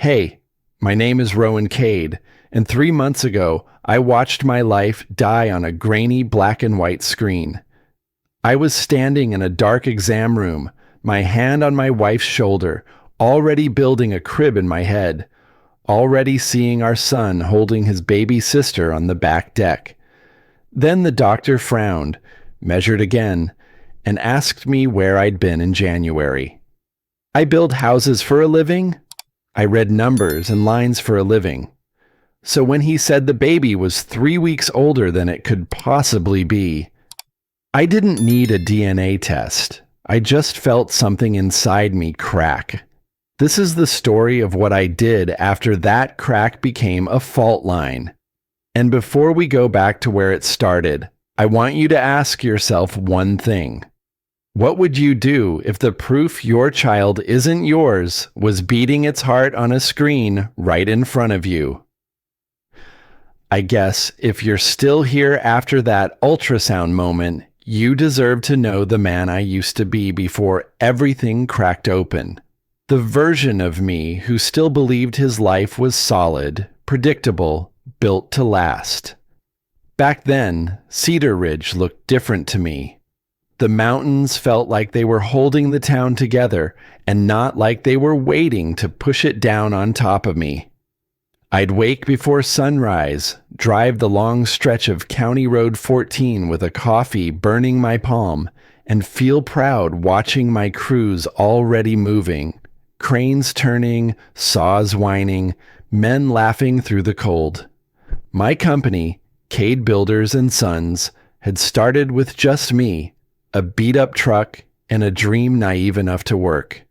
Hey, my name is Rowan Cade, and 3 months ago, I watched my life die on a grainy black and white screen. I was standing in a dark exam room, my hand on my wife's shoulder, already building a crib in my head, already seeing our son holding his baby sister on the back deck. Then the doctor frowned, measured again, and asked me where I'd been in January. I build houses for a living? I read numbers and lines for a living. So when he said the baby was 3 weeks older than it could possibly be, I didn't need a DNA test. I just felt something inside me crack. This is the story of what I did after that crack became a fault line. And before we go back to where it started, I want you to ask yourself one thing. What would you do if the proof your child isn't yours was beating its heart on a screen right in front of you? I guess if you're still here after that ultrasound moment, you deserve to know the man I used to be before everything cracked open. The version of me who still believed his life was solid, predictable, built to last. Back then, Cedar Ridge looked different to me. The mountains felt like they were holding the town together and not like they were waiting to push it down on top of me. I'd wake before sunrise, drive the long stretch of County Road 14 with a coffee burning my palm, and feel proud watching my crews already moving, cranes turning, saws whining, men laughing through the cold. My company, Cade Builders and Sons, had started with just me, a beat-up truck, and a dream naive enough to work.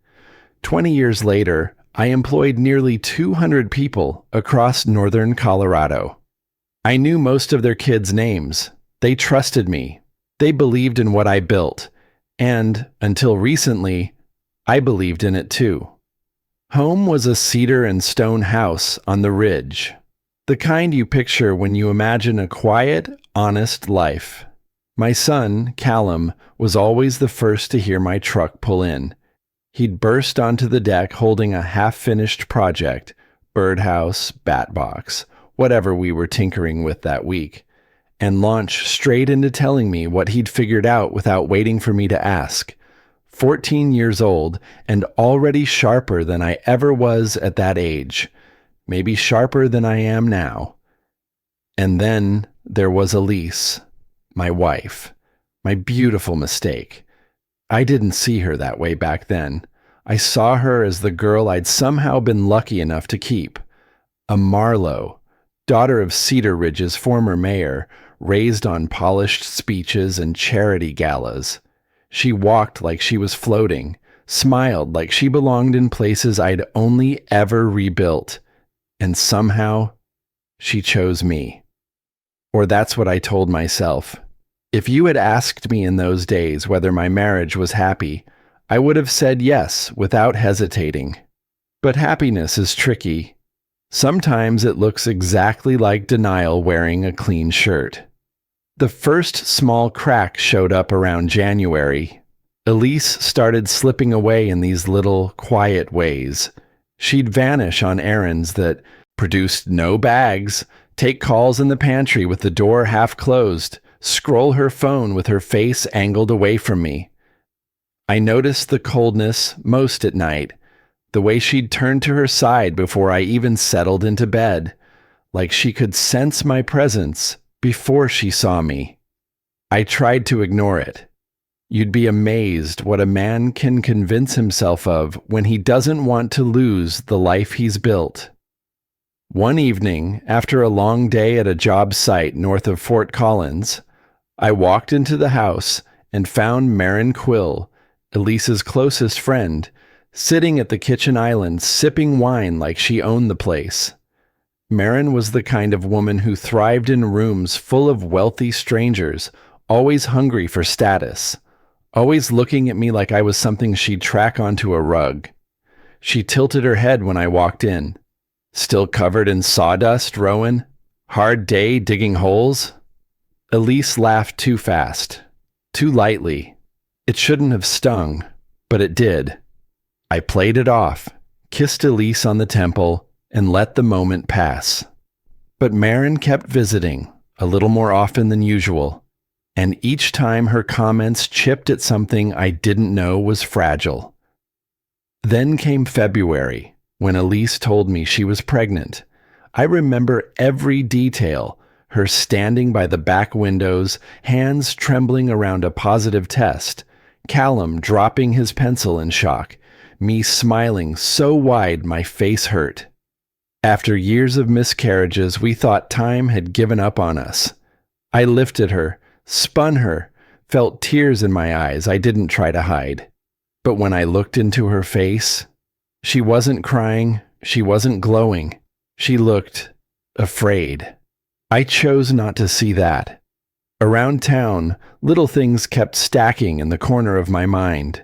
20 years later, I employed nearly 200 people across northern Colorado. I knew most of their kids' names. They trusted me. They believed in what I built. And, until recently, I believed in it too. Home was a cedar and stone house on the ridge. The kind you picture when you imagine a quiet, honest life. My son, Callum, was always the first to hear my truck pull in. He'd burst onto the deck holding a half-finished project, birdhouse, bat box, whatever we were tinkering with that week, and launch straight into telling me what he'd figured out without waiting for me to ask. 14 years old and already sharper than I ever was at that age, maybe sharper than I am now. And then there was Elise. My wife, my beautiful mistake. I didn't see her that way back then. I saw her as the girl I'd somehow been lucky enough to keep. A Marlowe, daughter of Cedar Ridge's former mayor, raised on polished speeches and charity galas. She walked like she was floating, smiled like she belonged in places I'd only ever rebuilt. And somehow, she chose me. Or that's what I told myself. If you had asked me in those days whether my marriage was happy, I would have said yes without hesitating. But happiness is tricky. Sometimes it looks exactly like denial wearing a clean shirt. The first small crack showed up around January. Elise started slipping away in these little, quiet ways. She'd vanish on errands that produced no bags, take calls in the pantry with the door half closed, scroll her phone with her face angled away from me. I noticed the coldness most at night, the way she'd turn to her side before I even settled into bed, like she could sense my presence before she saw me. I tried to ignore it. You'd be amazed what a man can convince himself of when he doesn't want to lose the life he's built. One evening, after a long day at a job site north of Fort Collins, I walked into the house and found Marin Quill, Elise's closest friend, sitting at the kitchen island sipping wine like she owned the place. Marin was the kind of woman who thrived in rooms full of wealthy strangers, always hungry for status, always looking at me like I was something she'd track onto a rug. She tilted her head when I walked in. Still covered in sawdust, Rowan? Hard day digging holes? Elise laughed too fast, too lightly. It shouldn't have stung, but it did. I played it off, kissed Elise on the temple, and let the moment pass. But Marin kept visiting, a little more often than usual, and each time her comments chipped at something I didn't know was fragile. Then came February, when Elise told me she was pregnant. I remember every detail, her standing by the back windows, hands trembling around a positive test, Callum dropping his pencil in shock, me smiling so wide my face hurt. After years of miscarriages, we thought time had given up on us. I lifted her, spun her, felt tears in my eyes I didn't try to hide. But when I looked into her face, she wasn't crying, she wasn't glowing. She looked afraid. I chose not to see that. Around town, little things kept stacking in the corner of my mind.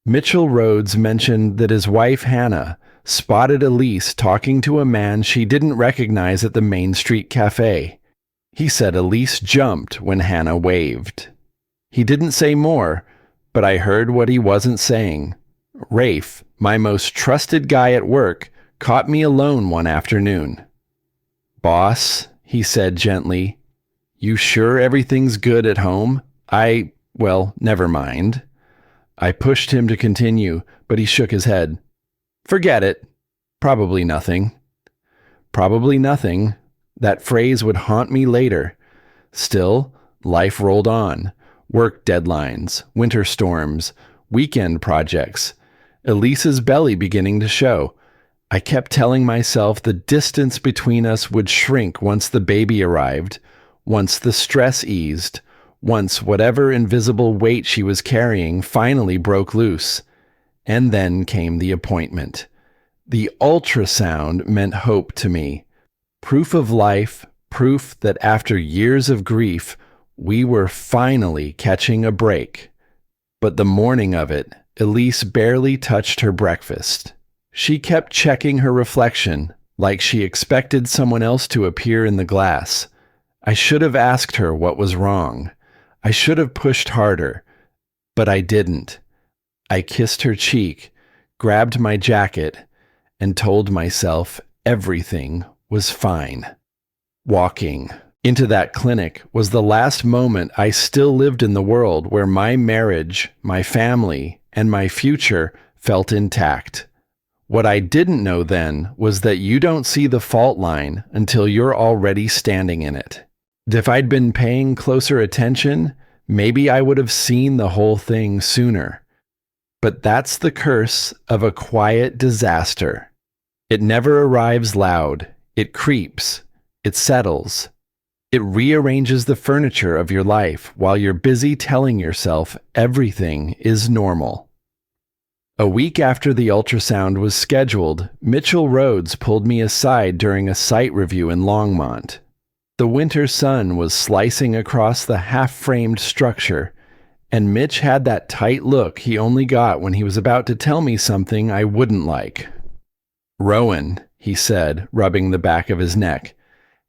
Mitchell Rhodes mentioned that his wife Hannah spotted Elise talking to a man she didn't recognize at the Main Street Cafe. He said Elise jumped when Hannah waved. He didn't say more, but I heard what he wasn't saying. Rafe, my most trusted guy at work, caught me alone one afternoon. "Boss," he said gently, "you sure everything's good at home? Well, never mind." I pushed him to continue, but he shook his head. "Forget it. Probably nothing." Probably nothing. That phrase would haunt me later. Still, life rolled on. Work deadlines, winter storms, weekend projects, Elise's belly beginning to show. I kept telling myself the distance between us would shrink once the baby arrived, once the stress eased, once whatever invisible weight she was carrying finally broke loose. And then came the appointment. The ultrasound meant hope to me. Proof of life, proof that after years of grief, we were finally catching a break. But the morning of it, Elise barely touched her breakfast. She kept checking her reflection, like she expected someone else to appear in the glass. I should have asked her what was wrong. I should have pushed harder, but I didn't. I kissed her cheek, grabbed my jacket, and told myself everything was fine. Walking into that clinic was the last moment I still lived in the world where my marriage, my family, and my future felt intact. What I didn't know then was that you don't see the fault line until you're already standing in it. If I'd been paying closer attention, maybe I would have seen the whole thing sooner. But that's the curse of a quiet disaster. It never arrives loud. It creeps. It settles. It rearranges the furniture of your life while you're busy telling yourself everything is normal. A week after the ultrasound was scheduled, Mitchell Rhodes pulled me aside during a site review in Longmont. The winter sun was slicing across the half-framed structure, and Mitch had that tight look he only got when he was about to tell me something I wouldn't like. "Rowan," he said, rubbing the back of his neck,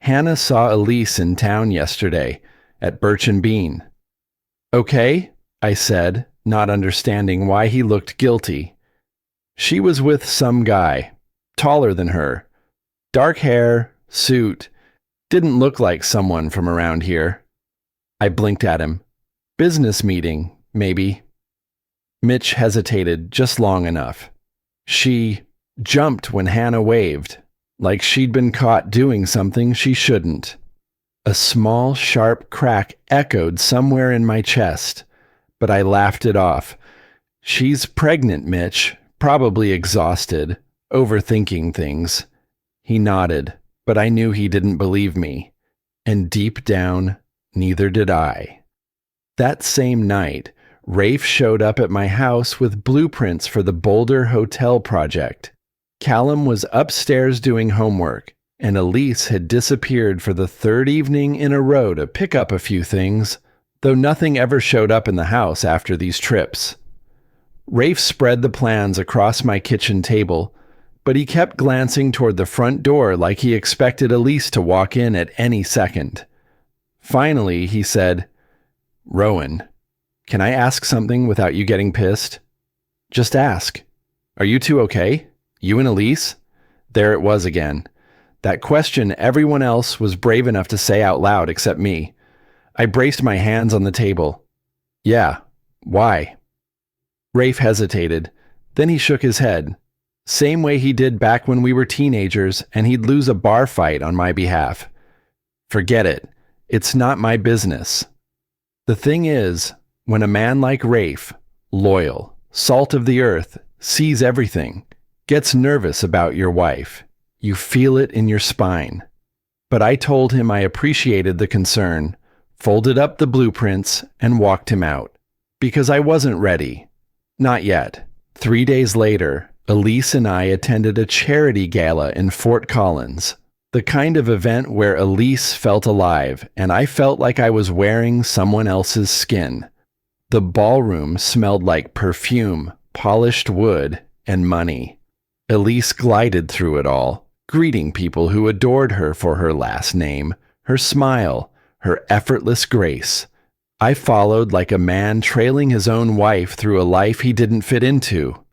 "Hannah saw Elise in town yesterday, at Birch and Bean." "Okay," I said, not understanding why he looked guilty. "She was with some guy, taller than her. Dark hair, suit, didn't look like someone from around here." I blinked at him. "Business meeting, maybe." Mitch hesitated just long enough. "She jumped when Hannah waved, like she'd been caught doing something she shouldn't." A small, sharp crack echoed somewhere in my chest, but I laughed it off. "She's pregnant, Mitch, probably exhausted, overthinking things." He nodded, but I knew he didn't believe me, and deep down, neither did I. That same night, Rafe showed up at my house with blueprints for the Boulder Hotel project. Callum was upstairs doing homework, and Elise had disappeared for the third evening in a row to pick up a few things, though nothing ever showed up in the house after these trips. Rafe spread the plans across my kitchen table, but he kept glancing toward the front door like he expected Elise to walk in at any second. Finally, he said, "Rowan, can I ask something without you getting pissed? Just ask. Are you two okay?" You and Elise? There it was again. That question everyone else was brave enough to say out loud except me. I braced my hands on the table. Yeah, why? Rafe hesitated. Then he shook his head. Same way he did back when we were teenagers and he'd lose a bar fight on my behalf. Forget it. It's not my business. The thing is, when a man like Rafe, loyal, salt of the earth, sees everything, gets nervous about your wife, you feel it in your spine. But I told him I appreciated the concern, folded up the blueprints, and walked him out. Because I wasn't ready. Not yet. 3 days later, Elise and I attended a charity gala in Fort Collins. The kind of event where Elise felt alive, and I felt like I was wearing someone else's skin. The ballroom smelled like perfume, polished wood, and money. Elise glided through it all, greeting people who adored her for her last name, her smile, her effortless grace. I followed like a man trailing his own wife through a life he didn't fit into.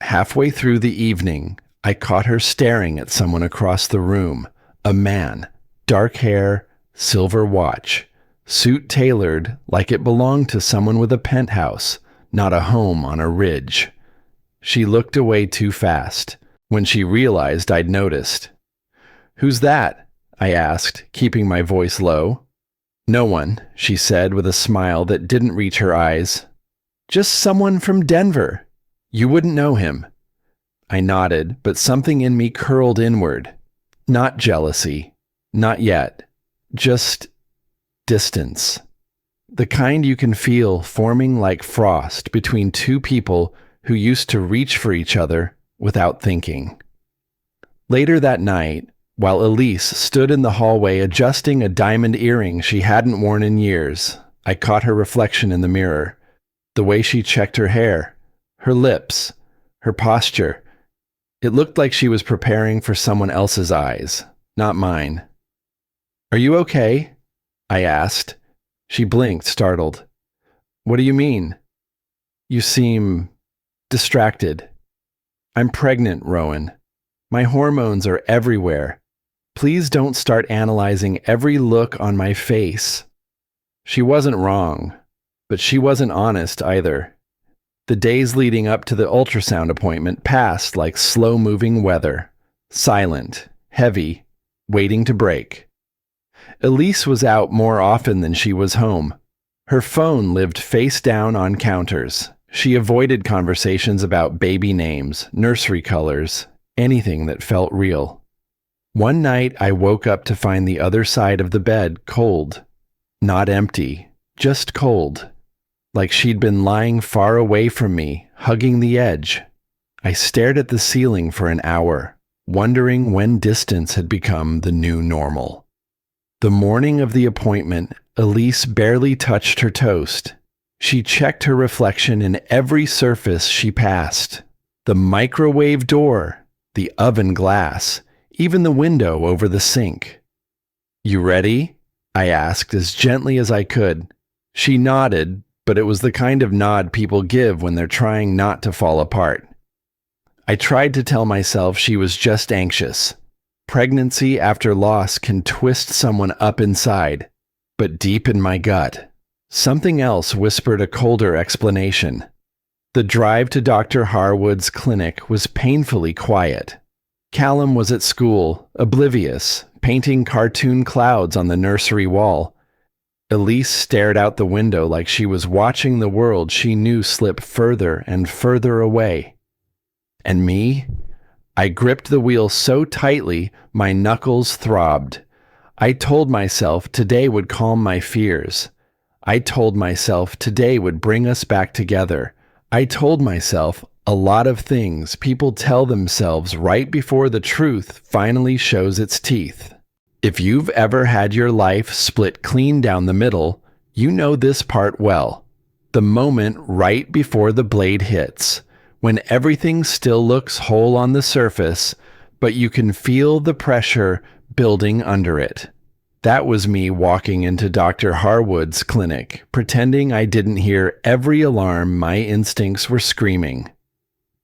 Halfway through the evening, I caught her staring at someone across the room, a man, dark hair, silver watch, suit tailored like it belonged to someone with a penthouse, not a home on a ridge. She looked away too fast when she realized I'd noticed. "Who's that?" I asked, keeping my voice low. "No one," she said with a smile that didn't reach her eyes. "Just someone from Denver. You wouldn't know him." I nodded, but something in me curled inward. Not jealousy. Not yet. Just distance. The kind you can feel forming like frost between two people who used to reach for each other without thinking. Later that night, while Elise stood in the hallway adjusting a diamond earring she hadn't worn in years, I caught her reflection in the mirror. The way she checked her hair, her lips, her posture. It looked like she was preparing for someone else's eyes, not mine. "Are you okay?" I asked. She blinked, startled. "What do you mean?" "You seem distracted." "I'm pregnant, Rowan. My hormones are everywhere. Please don't start analyzing every look on my face." She wasn't wrong, but she wasn't honest either. The days leading up to the ultrasound appointment passed like slow-moving weather, silent, heavy, waiting to break. Elise was out more often than she was home. Her phone lived face down on counters. She avoided conversations about baby names, nursery colors, anything that felt real. One night I woke up to find the other side of the bed cold. Not empty, just cold. Like she'd been lying far away from me, hugging the edge. I stared at the ceiling for an hour, wondering when distance had become the new normal. The morning of the appointment, Elise barely touched her toast. She checked her reflection in every surface she passed. The microwave door, the oven glass, even the window over the sink. "You ready?" I asked as gently as I could. She nodded, but it was the kind of nod people give when they're trying not to fall apart. I tried to tell myself she was just anxious. Pregnancy after loss can twist someone up inside, but deep in my gut, something else whispered a colder explanation. The drive to Dr. Harwood's clinic was painfully quiet. Callum was at school, oblivious, painting cartoon clouds on the nursery wall. Elise stared out the window like she was watching the world she knew slip further and further away. And me? I gripped the wheel so tightly, my knuckles throbbed. I told myself today would calm my fears. I told myself today would bring us back together. I told myself a lot of things people tell themselves right before the truth finally shows its teeth. If you've ever had your life split clean down the middle, you know this part well. The moment right before the blade hits, when everything still looks whole on the surface, but you can feel the pressure building under it. That was me walking into Dr. Harwood's clinic, pretending I didn't hear every alarm my instincts were screaming.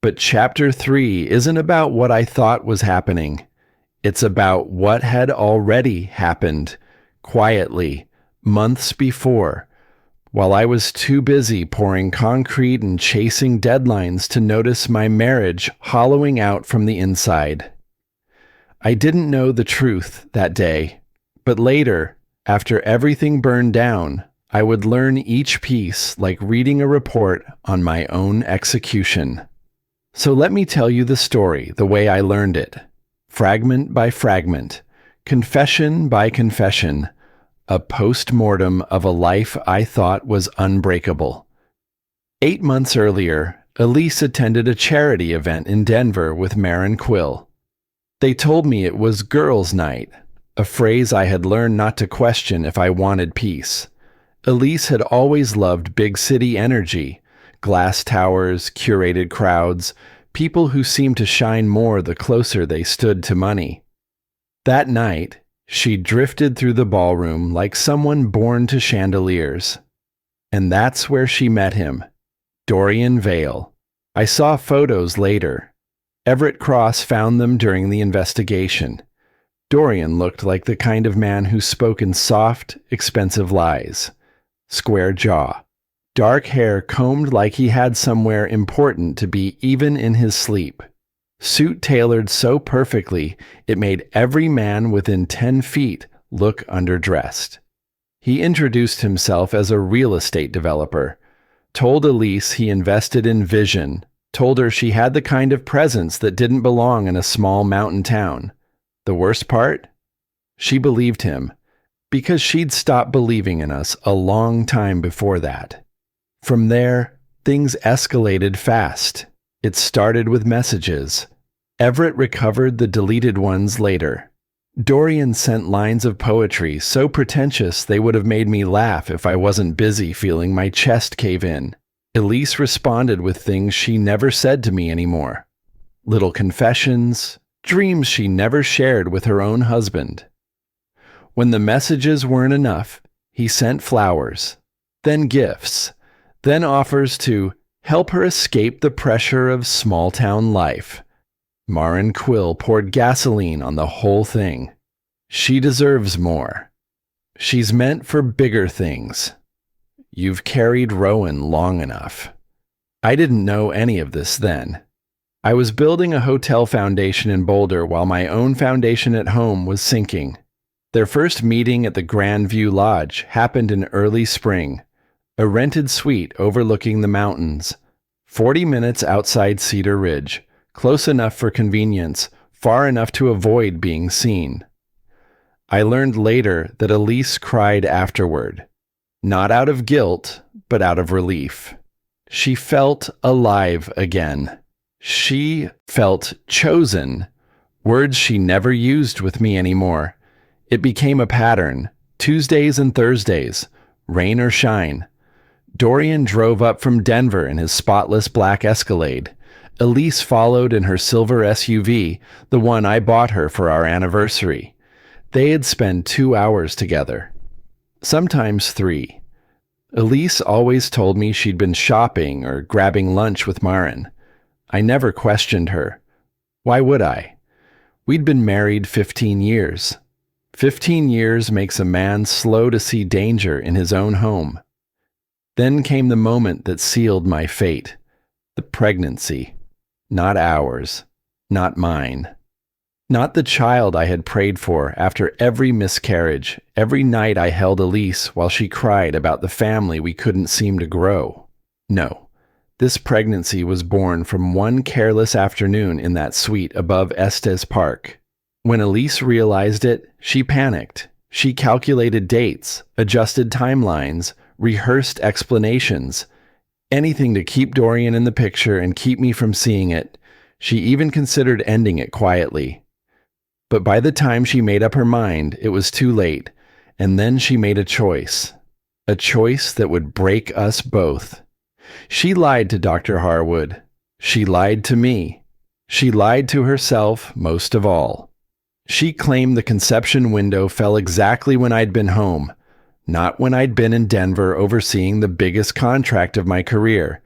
But chapter 3 isn't about what I thought was happening. It's about what had already happened, quietly, months before, while I was too busy pouring concrete and chasing deadlines to notice my marriage hollowing out from the inside. I didn't know the truth that day, but later, after everything burned down, I would learn each piece like reading a report on my own execution. So let me tell you the story the way I learned it, fragment by fragment, confession by confession, a post-mortem of a life I thought was unbreakable. 8 months earlier, Elise attended a charity event in Denver with Maren Quill. They told me it was girls' night, a phrase I had learned not to question if I wanted peace. Elise had always loved big city energy, glass towers, curated crowds, people who seemed to shine more the closer they stood to money. That night, she drifted through the ballroom like someone born to chandeliers. And that's where she met him, Dorian Vale. I saw photos later. Everett Cross found them during the investigation. Dorian looked like the kind of man who spoke in soft, expensive lies. Square jaw. Dark hair combed like he had somewhere important to be even in his sleep. Suit tailored so perfectly it made every man within 10 feet look underdressed. He introduced himself as a real estate developer, told Elise he invested in vision, told her she had the kind of presence that didn't belong in a small mountain town. The worst part? She believed him, because she'd stopped believing in us a long time before that. From there, things escalated fast. It started with messages. Everett recovered the deleted ones later. Dorian sent lines of poetry so pretentious they would have made me laugh if I wasn't busy feeling my chest cave in. Elise responded with things she never said to me anymore. Little confessions, dreams she never shared with her own husband. When the messages weren't enough, he sent flowers, then gifts, then offers to help her escape the pressure of small-town life. Maren Quill poured gasoline on the whole thing. She deserves more. She's meant for bigger things. You've carried Rowan long enough. I didn't know any of this then. I was building a hotel foundation in Boulder while my own foundation at home was sinking. Their first meeting at the Grand View Lodge happened in early spring, a rented suite overlooking the mountains, 40 minutes outside Cedar Ridge, close enough for convenience, far enough to avoid being seen. I learned later that Elise cried afterward. Not out of guilt, but out of relief. She felt alive again. She felt chosen. Words she never used with me anymore. It became a pattern. Tuesdays and Thursdays, rain or shine. Dorian drove up from Denver in his spotless black Escalade. Elise followed in her silver SUV, the one I bought her for our anniversary. They'd spend 2 hours together. Sometimes 3. Elise always told me she'd been shopping or grabbing lunch with Maren. I never questioned her. Why would I? We'd been married 15 years. 15 years makes a man slow to see danger in his own home. Then came the moment that sealed my fate. The pregnancy. Not ours. Not mine. Not the child I had prayed for after every miscarriage, every night I held Elise while she cried about the family we couldn't seem to grow. No, this pregnancy was born from one careless afternoon in that suite above Estes Park. When Elise realized it, she panicked. She calculated dates, adjusted timelines, rehearsed explanations. Anything to keep Dorian in the picture and keep me from seeing it. She even considered ending it quietly. But by the time she made up her mind, it was too late, and then she made a choice that would break us both. She lied to Dr. Harwood. She lied to me. She lied to herself most of all. She claimed the conception window fell exactly when I'd been home, not when I'd been in Denver overseeing the biggest contract of my career.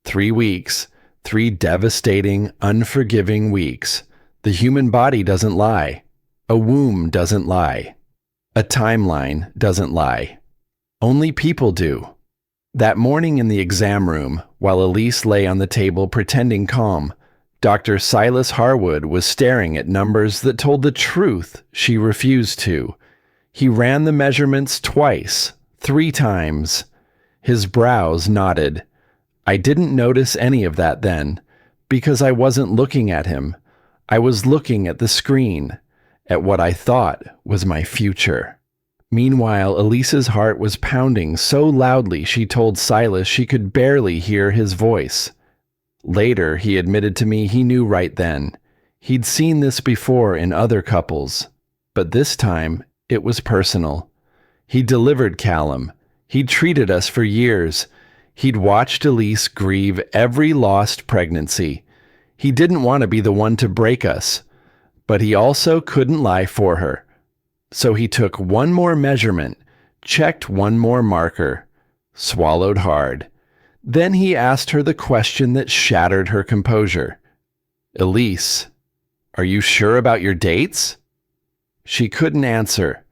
3 weeks, 3 devastating, unforgiving weeks. The human body doesn't lie. A womb doesn't lie. A timeline doesn't lie. Only people do. That morning in the exam room, while Elise lay on the table pretending calm, Dr. Silas Harwood was staring at numbers that told the truth she refused to. He ran the measurements twice, 3 times. His brows knotted. I didn't notice any of that then, because I wasn't looking at him. I was looking at the screen, at what I thought was my future. Meanwhile, Elise's heart was pounding so loudly she told Silas she could barely hear his voice. Later, he admitted to me he knew right then. He'd seen this before in other couples, but this time it was personal. He delivered Callum. He'd treated us for years. He'd watched Elise grieve every lost pregnancy. He didn't want to be the one to break us, but he also couldn't lie for her. So he took one more measurement, checked one more marker, swallowed hard. Then he asked her the question that shattered her composure. "Elise, are you sure about your dates?" She couldn't answer,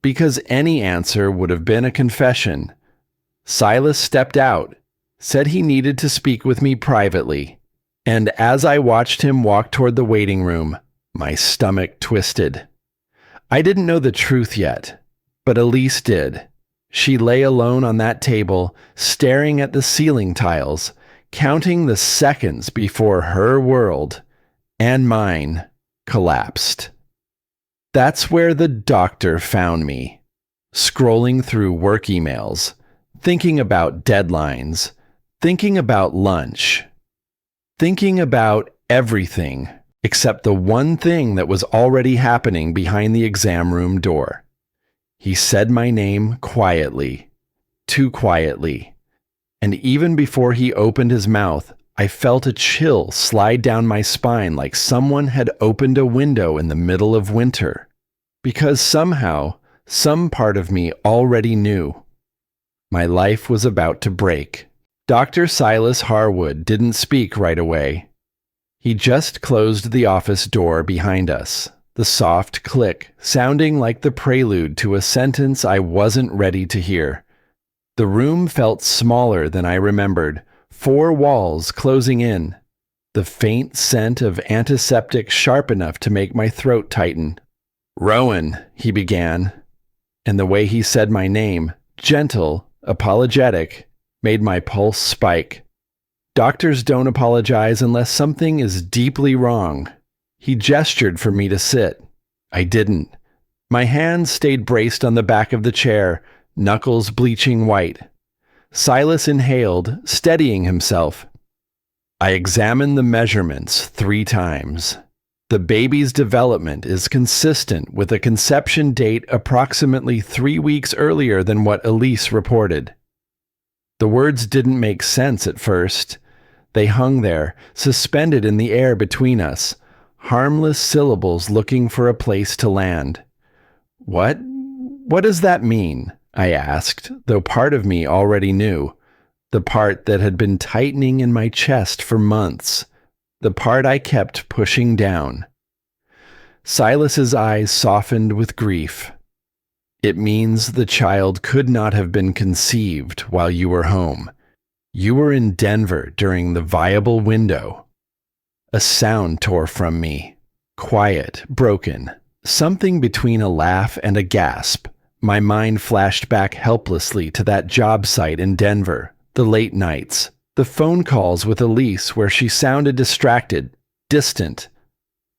because any answer would have been a confession. Silas stepped out, said he needed to speak with me privately, and as I watched him walk toward the waiting room, my stomach twisted. I didn't know the truth yet, but Elise did. She lay alone on that table, staring at the ceiling tiles, counting the seconds before her world, and mine, collapsed. That's where the doctor found me, scrolling through work emails, thinking about deadlines, thinking about lunch, thinking about everything except the one thing that was already happening behind the exam room door. He said my name quietly, too quietly, and even before he opened his mouth, I felt a chill slide down my spine like someone had opened a window in the middle of winter, because somehow, some part of me already knew. My life was about to break. Dr. Silas Harwood didn't speak right away. He just closed the office door behind us, the soft click sounding like the prelude to a sentence I wasn't ready to hear. The room felt smaller than I remembered, 4 walls closing in, the faint scent of antiseptic sharp enough to make my throat tighten. "Rowan," he began, and the way he said my name, gentle, apologetic, made my pulse spike. Doctors don't apologize unless something is deeply wrong. He gestured for me to sit. I didn't. My hands stayed braced on the back of the chair, knuckles bleaching white. Silas inhaled, steadying himself. I examined the measurements 3 times. The baby's development is consistent with a conception date approximately 3 weeks earlier than what Elise reported. The words didn't make sense at first. They hung there, suspended in the air between us, harmless syllables looking for a place to land. What does that mean?" I asked, though part of me already knew. The part that had been tightening in my chest for months. The part I kept pushing down. Silas's eyes softened with grief. "It means the child could not have been conceived while you were home. You were in Denver during the viable window." A sound tore from me. Quiet, broken, something between a laugh and a gasp. My mind flashed back helplessly to that job site in Denver, the late nights, the phone calls with Elise where she sounded distracted, distant.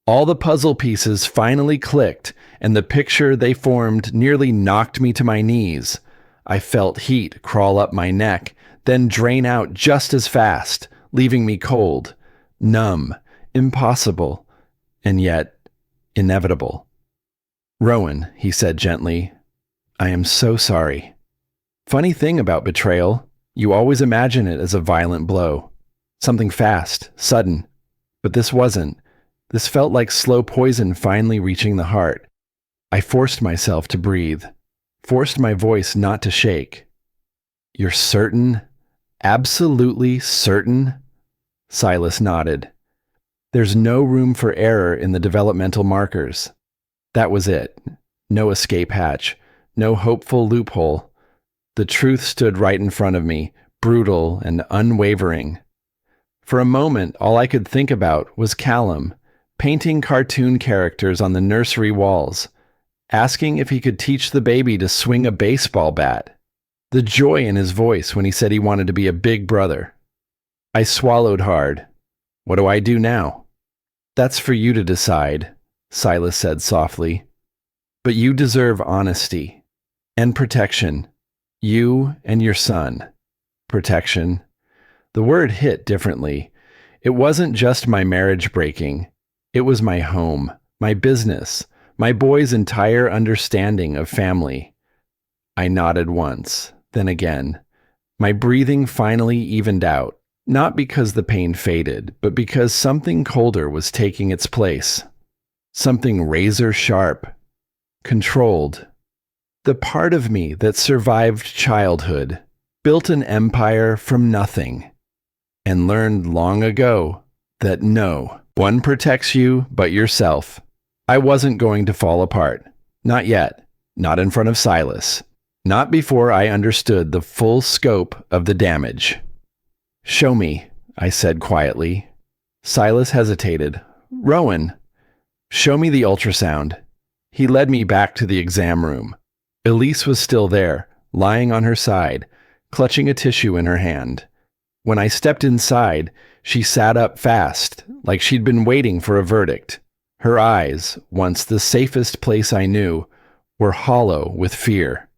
All the puzzle pieces finally clicked, and the picture they formed nearly knocked me to my knees. I felt heat crawl up my neck, then drain out just as fast, leaving me cold, numb, impossible, and yet inevitable. "Rowan," he said gently, "I am so sorry. Funny thing about betrayal, you always imagine it as a violent blow. Something fast, sudden. But this wasn't. This felt like slow poison finally reaching the heart. I forced myself to breathe, forced my voice not to shake. You're certain? Absolutely certain?" Silas nodded. There's no room for error in the developmental markers. That was it. No escape hatch. No hopeful loophole. The truth stood right in front of me, brutal and unwavering. For a moment, all I could think about was Callum, painting cartoon characters on the nursery walls, asking if he could teach the baby to swing a baseball bat. The joy in his voice when he said he wanted to be a big brother. I swallowed hard. What do I do now? That's for you to decide, Silas said softly. But you deserve honesty and protection. You and your son. Protection. The word hit differently. It wasn't just my marriage breaking. It was my home, my business, my boy's entire understanding of family. I nodded once, then again. My breathing finally evened out, not because the pain faded, but because something colder was taking its place. Something razor sharp, controlled. The part of me that survived childhood, built an empire from nothing, and learned long ago that no one protects you but yourself. I wasn't going to fall apart. Not yet. Not in front of Silas. Not before I understood the full scope of the damage. Show me, I said quietly. Silas hesitated. Rowan, show me the ultrasound. He led me back to the exam room. Elise was still there, lying on her side, clutching a tissue in her hand. When I stepped inside, she sat up fast, like she'd been waiting for a verdict. Her eyes, once the safest place I knew, were hollow with fear.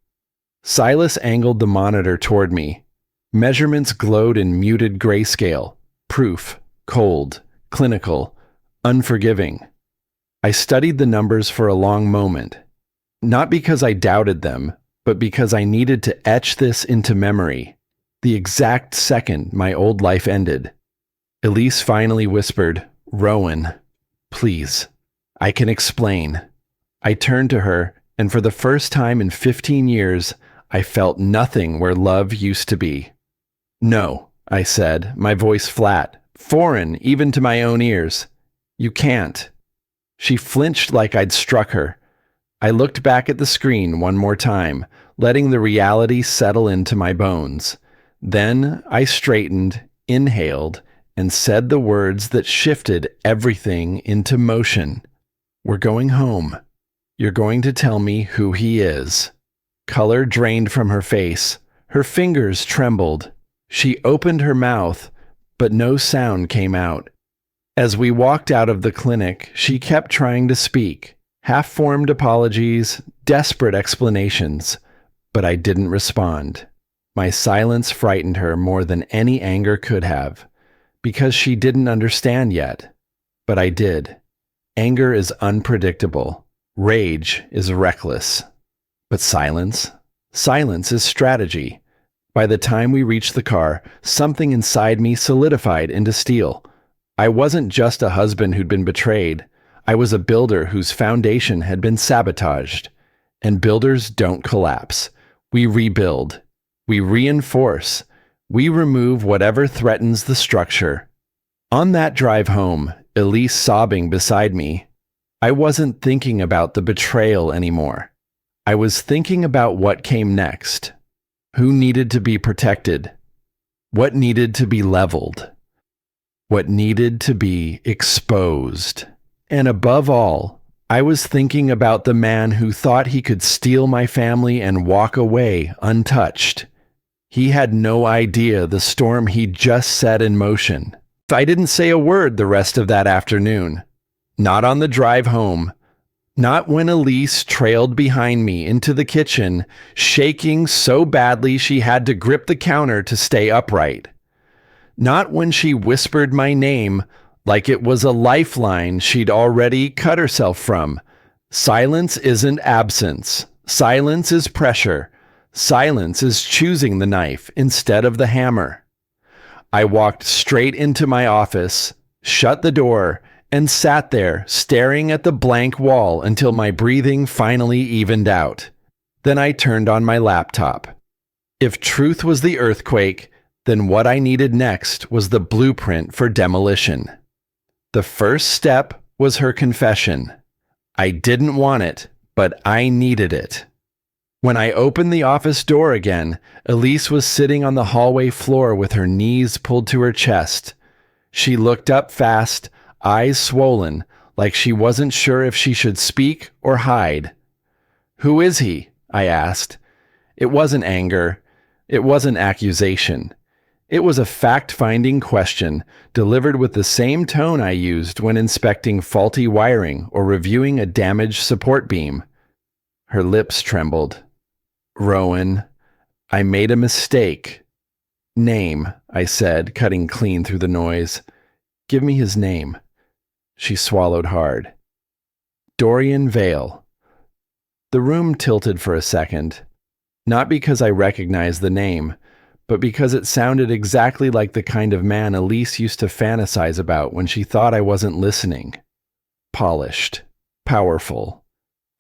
Silas angled the monitor toward me. Measurements glowed in muted grayscale, proof, cold, clinical, unforgiving. I studied the numbers for a long moment. Not because I doubted them, but because I needed to etch this into memory. The exact second my old life ended. Elise finally whispered, Rowan, please. I can explain. I turned to her, and for the first time in 15 years, I felt nothing where love used to be. No, I said, my voice flat, foreign even to my own ears. You can't. She flinched like I'd struck her. I looked back at the screen one more time, letting the reality settle into my bones. Then I straightened, inhaled, and said the words that shifted everything into motion. We're going home. You're going to tell me who he is. Color drained from her face. Her fingers trembled. She opened her mouth, but no sound came out. As we walked out of the clinic, she kept trying to speak. Half-formed apologies, desperate explanations, but I didn't respond. My silence frightened her more than any anger could have, because she didn't understand yet. But I did. Anger is unpredictable. Rage is reckless. But silence? Silence is strategy. By the time we reached the car, something inside me solidified into steel. I wasn't just a husband who'd been betrayed. I was a builder whose foundation had been sabotaged. And builders don't collapse. We rebuild. We reinforce. We remove whatever threatens the structure. On that drive home, Elise sobbing beside me, I wasn't thinking about the betrayal anymore. I was thinking about what came next. Who needed to be protected? What needed to be leveled? What needed to be exposed? And above all, I was thinking about the man who thought he could steal my family and walk away untouched. He had no idea the storm he'd just set in motion. I didn't say a word the rest of that afternoon. Not on the drive home. Not when Elise trailed behind me into the kitchen, shaking so badly she had to grip the counter to stay upright. Not when she whispered my name like it was a lifeline she'd already cut herself from. Silence isn't absence. Silence is pressure. Silence is choosing the knife instead of the hammer. I walked straight into my office, shut the door, and sat there staring at the blank wall until my breathing finally evened out. Then I turned on my laptop. If truth was the earthquake, Then what I needed next was the blueprint for demolition. The first step was her confession. I didn't want it, but I needed it. When I opened the office door again, Elise was sitting on the hallway floor with her knees pulled to her chest. She looked up fast, eyes swollen, like she wasn't sure if she should speak or hide. "Who is he?" I asked. It wasn't anger. It wasn't accusation. It was a fact-finding question delivered with the same tone I used when inspecting faulty wiring or reviewing a damaged support beam. Her lips trembled. "Rowan, I made a mistake." "Name," I said, cutting clean through the noise. "Give me his name." She swallowed hard. "Dorian Vale." The room tilted for a second, not because I recognized the name, but because it sounded exactly like the kind of man Elise used to fantasize about when she thought I wasn't listening. Polished, powerful,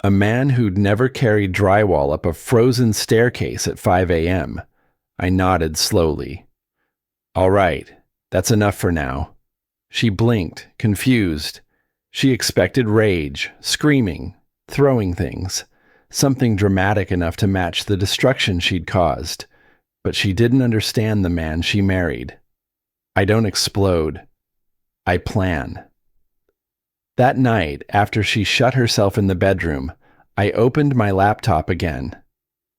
a man who'd never carried drywall up a frozen staircase at 5 a.m. I nodded slowly. "All right, that's enough for now." She blinked, confused. She expected rage, screaming, throwing things, something dramatic enough to match the destruction she'd caused. But she didn't understand the man she married. I don't explode. I plan. That night, after she shut herself in the bedroom, I opened my laptop again.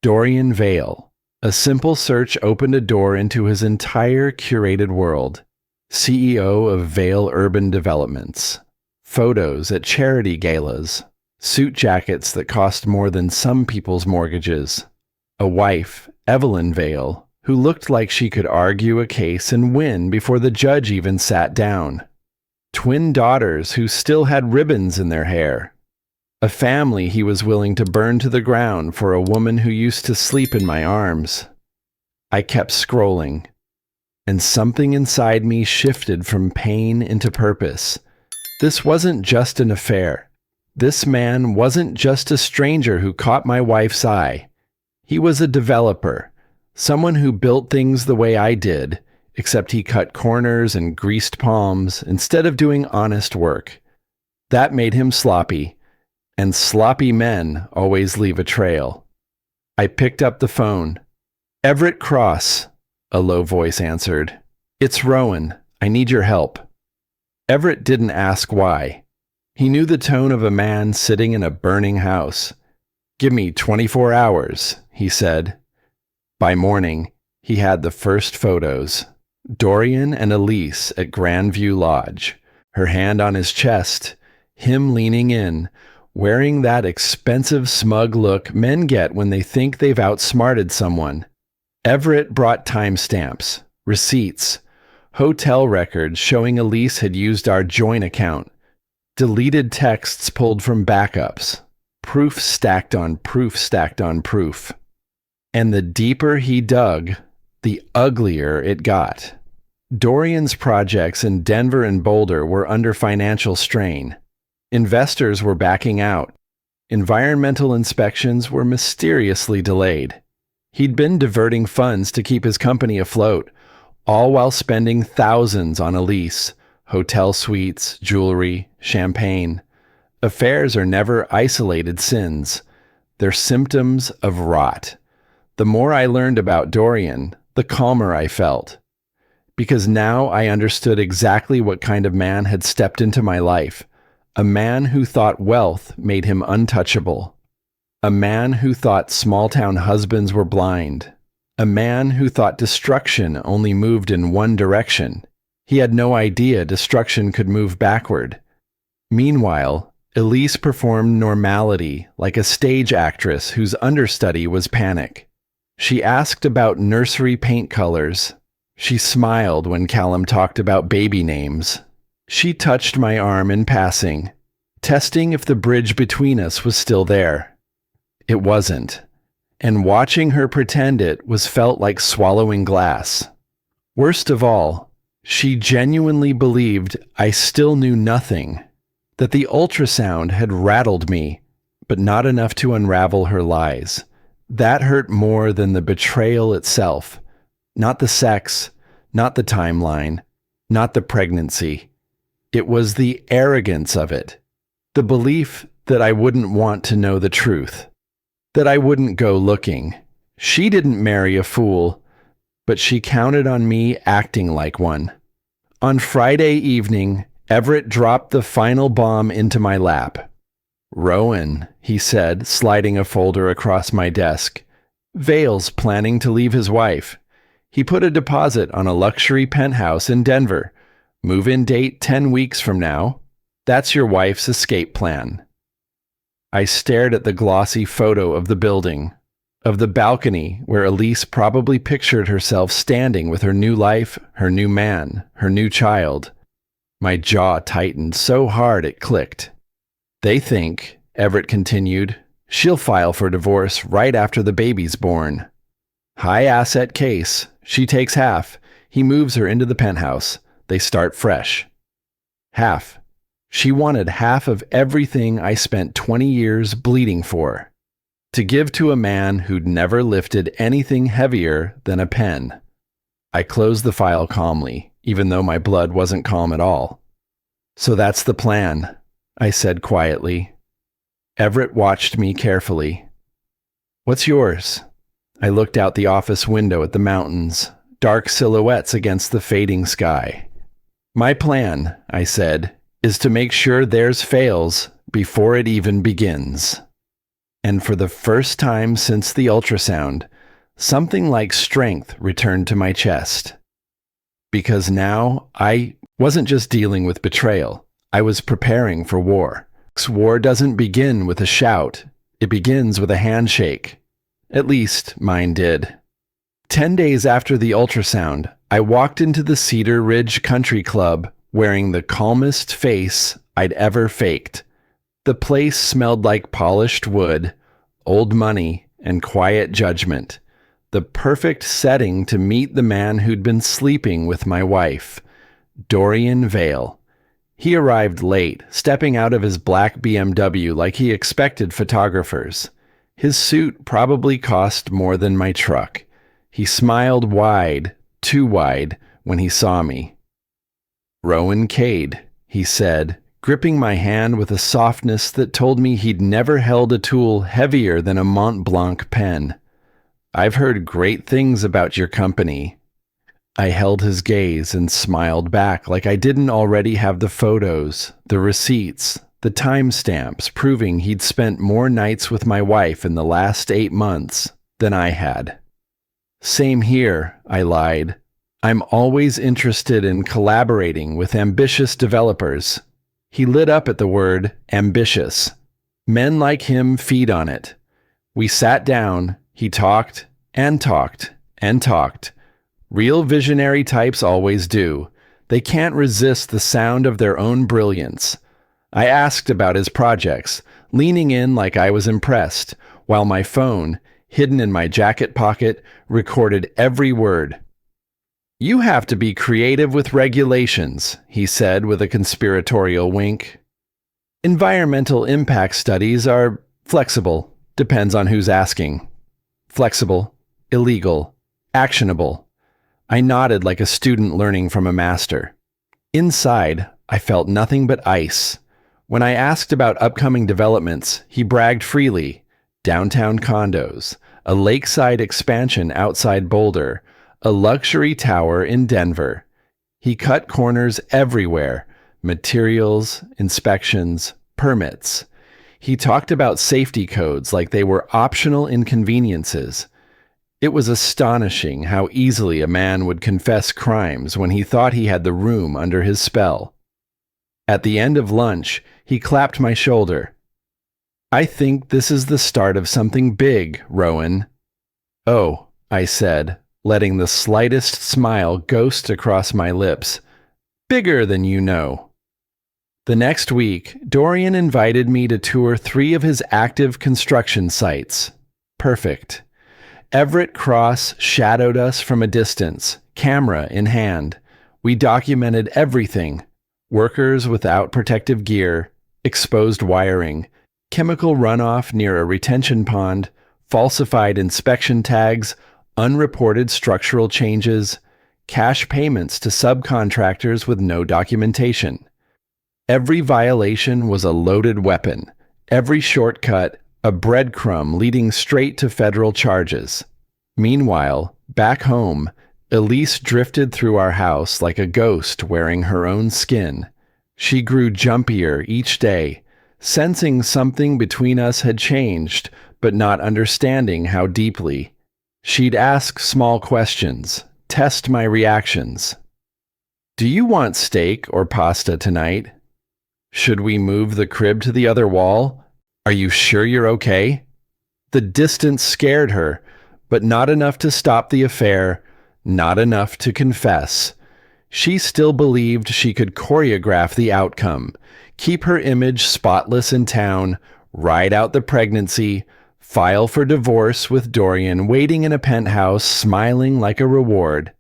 Dorian Vale. A simple search opened a door into his entire curated world. CEO of Vale Urban Developments. Photos at charity galas. Suit jackets that cost more than some people's mortgages. A wife, Evelyn Vale, who looked like she could argue a case and win before the judge even sat down. Twin daughters who still had ribbons in their hair. A family he was willing to burn to the ground for a woman who used to sleep in my arms. I kept scrolling, and something inside me shifted from pain into purpose. This wasn't just an affair. This man wasn't just a stranger who caught my wife's eye. He was a developer, someone who built things the way I did, except he cut corners and greased palms instead of doing honest work. That made him sloppy, and sloppy men always leave a trail. I picked up the phone. "Everett Cross," a low voice answered. "It's Rowan. I need your help." Everett didn't ask why. He knew the tone of a man sitting in a burning house. "Give me 24 hours, he said. By morning, he had the first photos. Dorian and Elise at Grandview Lodge, her hand on his chest, him leaning in, wearing that expensive smug look men get when they think they've outsmarted someone. Everett brought timestamps, receipts, hotel records showing Elise had used our joint account, deleted texts pulled from backups, proof stacked on proof stacked on proof. And the deeper he dug, the uglier it got. Dorian's projects in Denver and Boulder were under financial strain. Investors were backing out. Environmental inspections were mysteriously delayed. He'd been diverting funds to keep his company afloat, all while spending thousands on a lease, hotel suites, jewelry, champagne. Affairs are never isolated sins. They're symptoms of rot. The more I learned about Dorian, the calmer I felt. Because now I understood exactly what kind of man had stepped into my life. A man who thought wealth made him untouchable. A man who thought small-town husbands were blind. A man who thought destruction only moved in one direction. He had no idea destruction could move backward. Meanwhile, Elise performed normality like a stage actress whose understudy was panic. She asked about nursery paint colors. She smiled when Callum talked about baby names. She touched my arm in passing, testing if the bridge between us was still there. It wasn't, and watching her pretend it was felt like swallowing glass. Worst of all, she genuinely believed I still knew nothing, that the ultrasound had rattled me, but not enough to unravel her lies. That hurt more than the betrayal itself. Not the sex, not the timeline, not the pregnancy. It was the arrogance of it, the belief that I wouldn't want to know the truth, that I wouldn't go looking. She didn't marry a fool, but she counted on me acting like one. On Friday evening, Everett dropped the final bomb into my lap. "Rowan," he said, sliding a folder across my desk. "Vale's planning to leave his wife. He put a deposit on a luxury penthouse in Denver. Move-in date 10 weeks from now. That's your wife's escape plan." I stared at the glossy photo of the building, of the balcony where Elise probably pictured herself standing with her new life, her new man, her new child. My jaw tightened so hard it clicked. "They think," Everett continued, "she'll file for divorce right after the baby's born. High asset case. She takes half. He moves her into the penthouse. They start fresh." Half. She wanted half of everything I spent 20 years bleeding for. To give to a man who'd never lifted anything heavier than a pen. I closed the file calmly, even though my blood wasn't calm at all. "So that's the plan," I said quietly. Everett watched me carefully. "What's yours?" I looked out the office window at the mountains, dark silhouettes against the fading sky. "My plan," I said, "is to make sure theirs fails before it even begins." And for the first time since the ultrasound, something like strength returned to my chest. Because now I wasn't just dealing with betrayal, I was preparing for war. War doesn't begin with a shout, it begins with a handshake. At least mine did. 10 days after the ultrasound, I walked into the Cedar Ridge Country Club wearing the calmest face I'd ever faked. The place smelled like polished wood, old money, and quiet judgment. The perfect setting to meet the man who'd been sleeping with my wife, Dorian Vale. He arrived late, stepping out of his black BMW like he expected photographers. His suit probably cost more than my truck. He smiled wide, too wide, when he saw me. "Rowan Cade," he said, gripping my hand with a softness that told me he'd never held a tool heavier than a Mont Blanc pen. "I've heard great things about your company." I held his gaze and smiled back like I didn't already have the photos, the receipts, the timestamps proving he'd spent more nights with my wife in the last 8 months than I had. "Same here," I lied. "I'm always interested in collaborating with ambitious developers." He lit up at the word ambitious. Men like him feed on it. We sat down, he talked and talked and talked. Real visionary types always do. They can't resist the sound of their own brilliance. I asked about his projects, leaning in like I was impressed, while my phone, hidden in my jacket pocket, recorded every word. "You have to be creative with regulations," he said with a conspiratorial wink. "Environmental impact studies are flexible, depends on who's asking. Flexible, illegal, actionable." I nodded like a student learning from a master. Inside, I felt nothing but ice. When I asked about upcoming developments, he bragged freely. Downtown condos, a lakeside expansion outside Boulder, a luxury tower in Denver. He cut corners everywhere. Materials, inspections, permits. He talked about safety codes like they were optional inconveniences. It was astonishing how easily a man would confess crimes when he thought he had the room under his spell. At the end of lunch, he clapped my shoulder. "I think this is the start of something big, Rowan." "Oh," I said, letting the slightest smile ghost across my lips. "Bigger than you know." The next week, Dorian invited me to tour 3 of his active construction sites. Perfect. Everett Cross shadowed us from a distance, camera in hand. We documented everything. Workers without protective gear, exposed wiring, chemical runoff near a retention pond, falsified inspection tags, unreported structural changes, cash payments to subcontractors with no documentation. Every violation was a loaded weapon, every shortcut a breadcrumb leading straight to federal charges. Meanwhile, back home, Elise drifted through our house like a ghost wearing her own skin. She grew jumpier each day, sensing something between us had changed, but not understanding how deeply. She'd ask small questions, test my reactions. "Do you want steak or pasta tonight? Should we move the crib to the other wall? Are you sure you're okay?" The distance scared her, but not enough to stop the affair, not enough to confess. She still believed she could choreograph the outcome, keep her image spotless in town, ride out the pregnancy, file for divorce with Dorian waiting in a penthouse, smiling like a reward.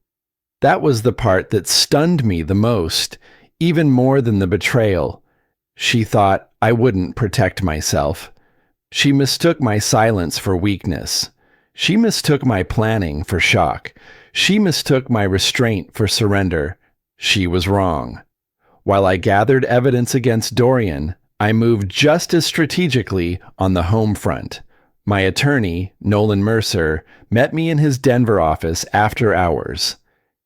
That was the part that stunned me the most, even more than the betrayal. She thought I wouldn't protect myself. She mistook my silence for weakness. She mistook my planning for shock. She mistook my restraint for surrender. She was wrong. While I gathered evidence against Dorian, I moved just as strategically on the home front. My attorney, Nolan Mercer, met me in his Denver office after hours.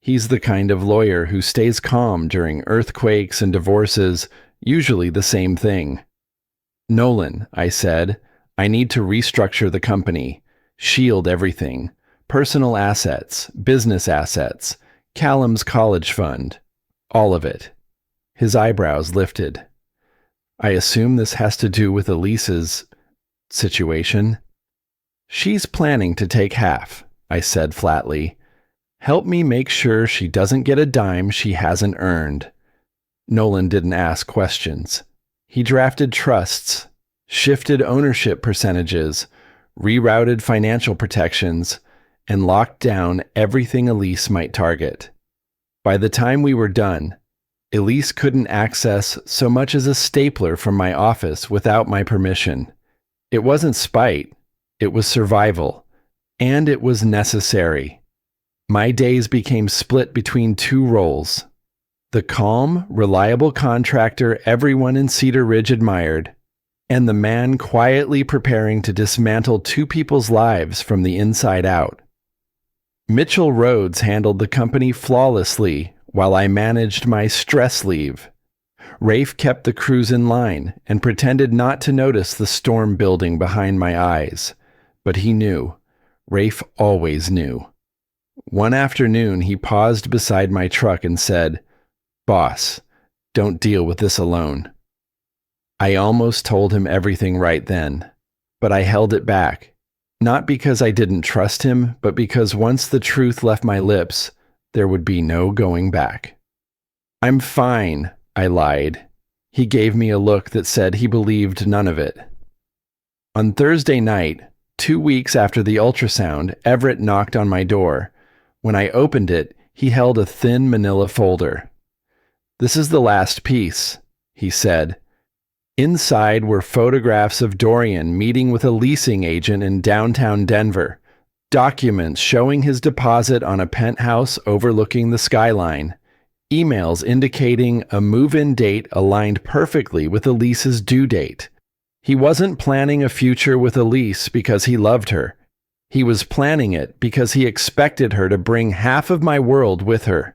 He's the kind of lawyer who stays calm during earthquakes and divorces, usually the same thing. "Nolan," I said, "I need to restructure the company, shield everything. Personal assets, business assets, Callum's college fund, all of it." His eyebrows lifted. "I assume this has to do with Elise's situation." "She's planning to take half," I said flatly. "Help me make sure she doesn't get a dime she hasn't earned." Nolan didn't ask questions. He drafted trusts, shifted ownership percentages, rerouted financial protections, and locked down everything Elise might target. By the time we were done, Elise couldn't access so much as a stapler from my office without my permission. It wasn't spite, it was survival, and it was necessary. My days became split between two roles: the calm, reliable contractor everyone in Cedar Ridge admired, and the man quietly preparing to dismantle two people's lives from the inside out. Mitchell Rhodes handled the company flawlessly while I managed my stress leave. Rafe kept the crews in line and pretended not to notice the storm building behind my eyes. But he knew. Rafe always knew. One afternoon, he paused beside my truck and said, "Boss, don't deal with this alone." I almost told him everything right then, but I held it back. Not because I didn't trust him, but because once the truth left my lips, there would be no going back. "I'm fine," I lied. He gave me a look that said he believed none of it. On Thursday night, 2 weeks after the ultrasound, Everett knocked on my door. When I opened it, he held a thin manila folder. "This is the last piece," he said. Inside were photographs of Dorian meeting with a leasing agent in downtown Denver, documents showing his deposit on a penthouse overlooking the skyline, emails indicating a move-in date aligned perfectly with Elise's due date. He wasn't planning a future with Elise because he loved her. He was planning it because he expected her to bring half of my world with her.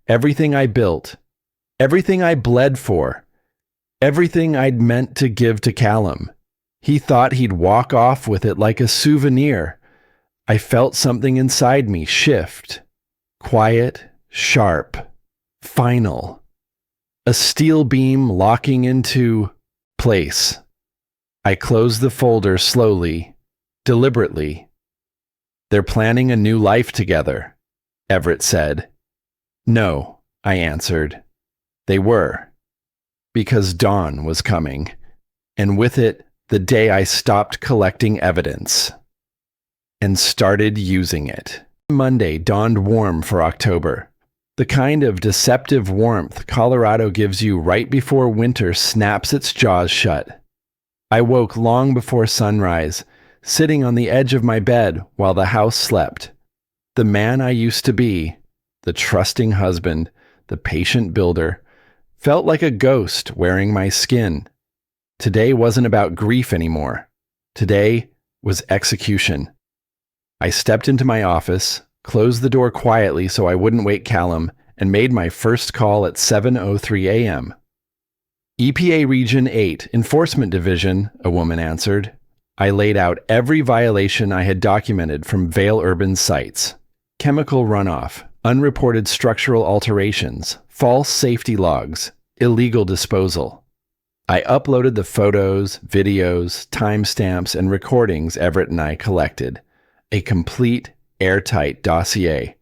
Everything I built, everything I bled for, everything I'd meant to give to Callum. He thought he'd walk off with it like a souvenir. I felt something inside me shift. Quiet, sharp, final. A steel beam locking into place. I closed the folder slowly, deliberately. "They're planning a new life together," Everett said. "No," I answered. "They were. Because dawn was coming, and with it, the day I stopped collecting evidence and started using it." Monday dawned warm for October, the kind of deceptive warmth Colorado gives you right before winter snaps its jaws shut. I woke long before sunrise, sitting on the edge of my bed while the house slept. The man I used to be, the trusting husband, the patient builder, felt like a ghost wearing my skin. Today wasn't about grief anymore. Today was execution. I stepped into my office, closed the door quietly so I wouldn't wake Callum, and made my first call at 7:03 a.m. EPA Region 8, Enforcement Division, a woman answered. I laid out every violation I had documented from Vale Urban sites. Chemical runoff, unreported structural alterations, false safety logs, illegal disposal. I uploaded the photos, videos, timestamps, and recordings Everett and I collected. A complete, airtight dossier.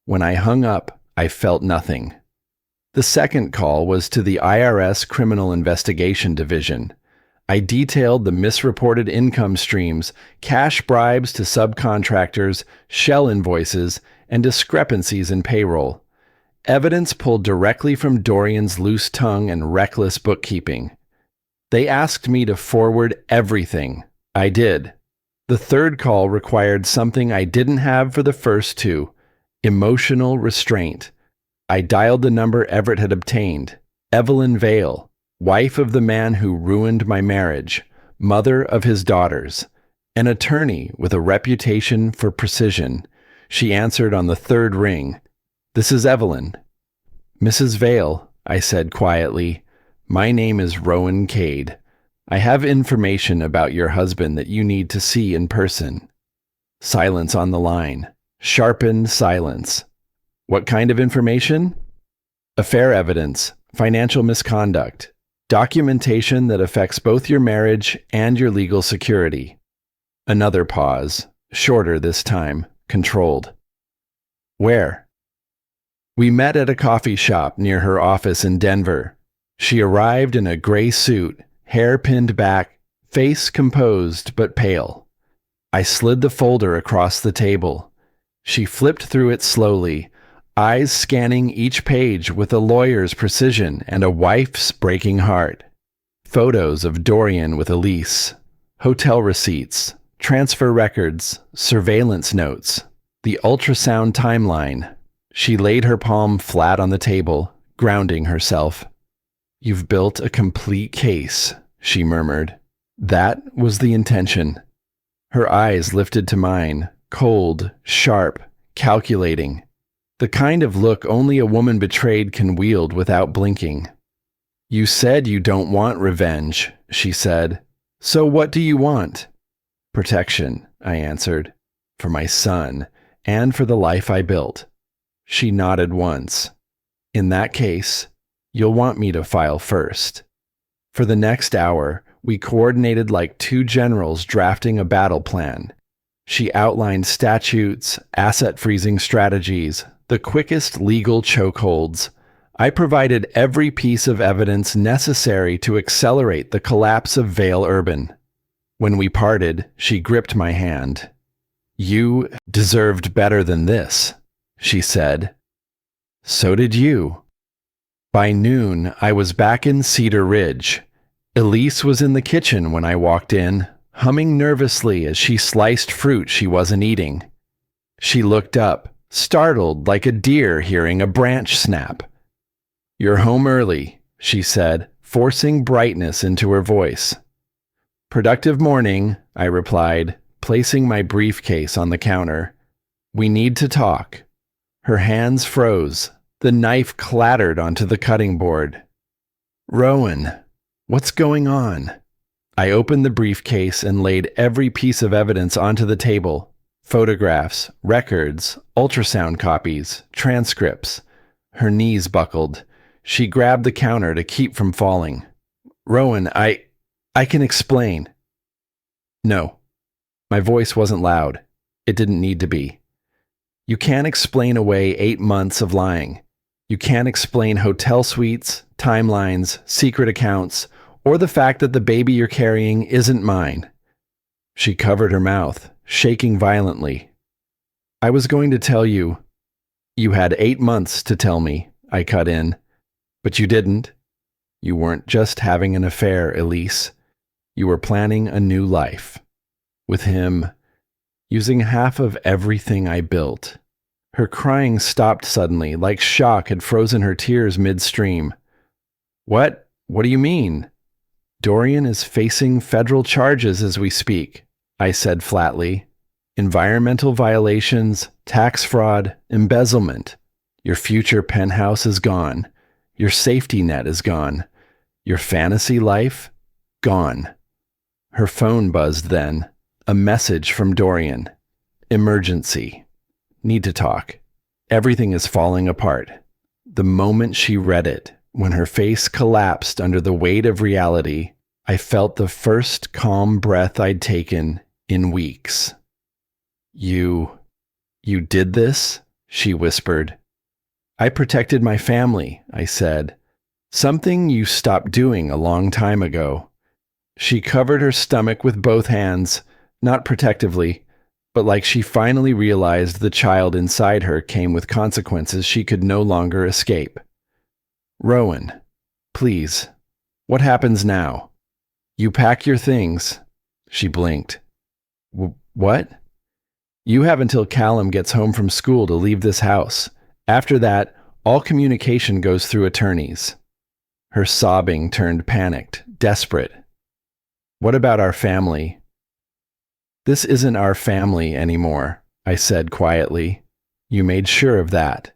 When I hung up, I felt nothing. The second call was to the IRS Criminal Investigation Division. I detailed the misreported income streams, cash bribes to subcontractors, shell invoices, and discrepancies in payroll. Evidence pulled directly from Dorian's loose tongue and reckless bookkeeping. They asked me to forward everything. I did. The third call required something I didn't have for the first two: emotional restraint. I dialed the number Everett had obtained. Evelyn Vale, wife of the man who ruined my marriage, mother of his daughters, an attorney with a reputation for precision. She answered on the third ring. "This is Evelyn." "Mrs. Vale," I said quietly, "my name is Rowan Cade. I have information about your husband that you need to see in person." Silence on the line. Sharpened silence. "What kind of information?" "Affair evidence, financial misconduct, documentation that affects both your marriage and your legal security." Another pause, shorter this time, controlled. "Where?" "We met at a coffee shop near her office in Denver. She arrived in a gray suit, hair pinned back, face composed but pale. I slid the folder across the table. She flipped through it slowly, eyes scanning each page with a lawyer's precision and a wife's breaking heart. Photos of Dorian with Elise, hotel receipts, transfer records, surveillance notes, the ultrasound timeline. She laid her palm flat on the table, grounding herself. "You've built a complete case," she murmured. "That was the intention." Her eyes lifted to mine, cold, sharp, calculating. The kind of look only a woman betrayed can wield without blinking. "You said you don't want revenge," she said. "So what do you want?" "Protection," I answered. "For my son, and for the life I built." She nodded once. "In that case, you'll want me to file first." For the next hour, we coordinated like two generals drafting a battle plan. She outlined statutes, asset freezing strategies, the quickest legal chokeholds. I provided every piece of evidence necessary to accelerate the collapse of Vale Urban. When we parted, she gripped my hand. "You deserved better than this," she said. "So did you." By noon, I was back in Cedar Ridge. Elise was in the kitchen when I walked in, humming nervously as she sliced fruit she wasn't eating. She looked up, startled like a deer hearing a branch snap. "You're home early," she said, forcing brightness into her voice. "Productive morning," I replied, placing my briefcase on the counter. "We need to talk." Her hands froze. The knife clattered onto the cutting board. "Rowan, what's going on?" I opened the briefcase and laid every piece of evidence onto the table. Photographs, records, ultrasound copies, transcripts. Her knees buckled. She grabbed the counter to keep from falling. "Rowan, I can explain." "No." My voice wasn't loud. It didn't need to be. "You can't explain away 8 months of lying. You can't explain hotel suites, timelines, secret accounts, or the fact that the baby you're carrying isn't mine." She covered her mouth, shaking violently. "I was going to tell you." "You had 8 months to tell me," I cut in. "But you didn't. You weren't just having an affair, Elise. You were planning a new life. With him, using half of everything I built." Her crying stopped suddenly, like shock had frozen her tears midstream. What? What do you mean? Dorian is facing federal charges as we speak, I said flatly. Environmental violations, tax fraud, embezzlement. Your future penthouse is gone. Your safety net is gone. Your fantasy life? Gone. Her phone buzzed then. A message from Dorian. Emergency. Need to talk. Everything is falling apart. The moment she read it, when her face collapsed under the weight of reality, I felt the first calm breath I'd taken in weeks. You did this? She whispered. I protected my family, I said. Something you stopped doing a long time ago. She covered her stomach with both hands, not protectively, but like she finally realized the child inside her came with consequences she could no longer escape. Rowan, please, what happens now? You pack your things. She blinked. What? You have until Callum gets home from school to leave this house. After that, all communication goes through attorneys. Her sobbing turned panicked, desperate. What about our family? This isn't our family anymore, I said quietly. You made sure of that.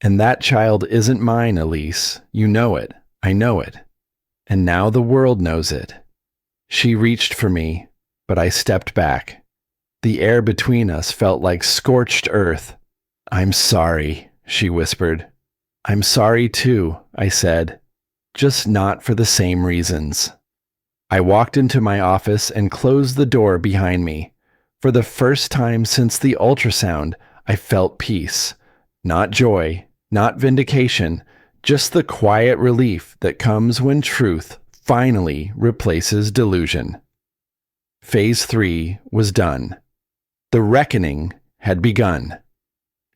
And that child isn't mine, Elise. You know it. I know it. And now the world knows it. She reached for me, but I stepped back. The air between us felt like scorched earth. I'm sorry, she whispered. I'm sorry too, I said. Just not for the same reasons. I walked into my office and closed the door behind me. For the first time since the ultrasound, I felt peace. Not joy, not vindication, just the quiet relief that comes when truth finally replaces delusion. Phase 3 was done. The reckoning had begun.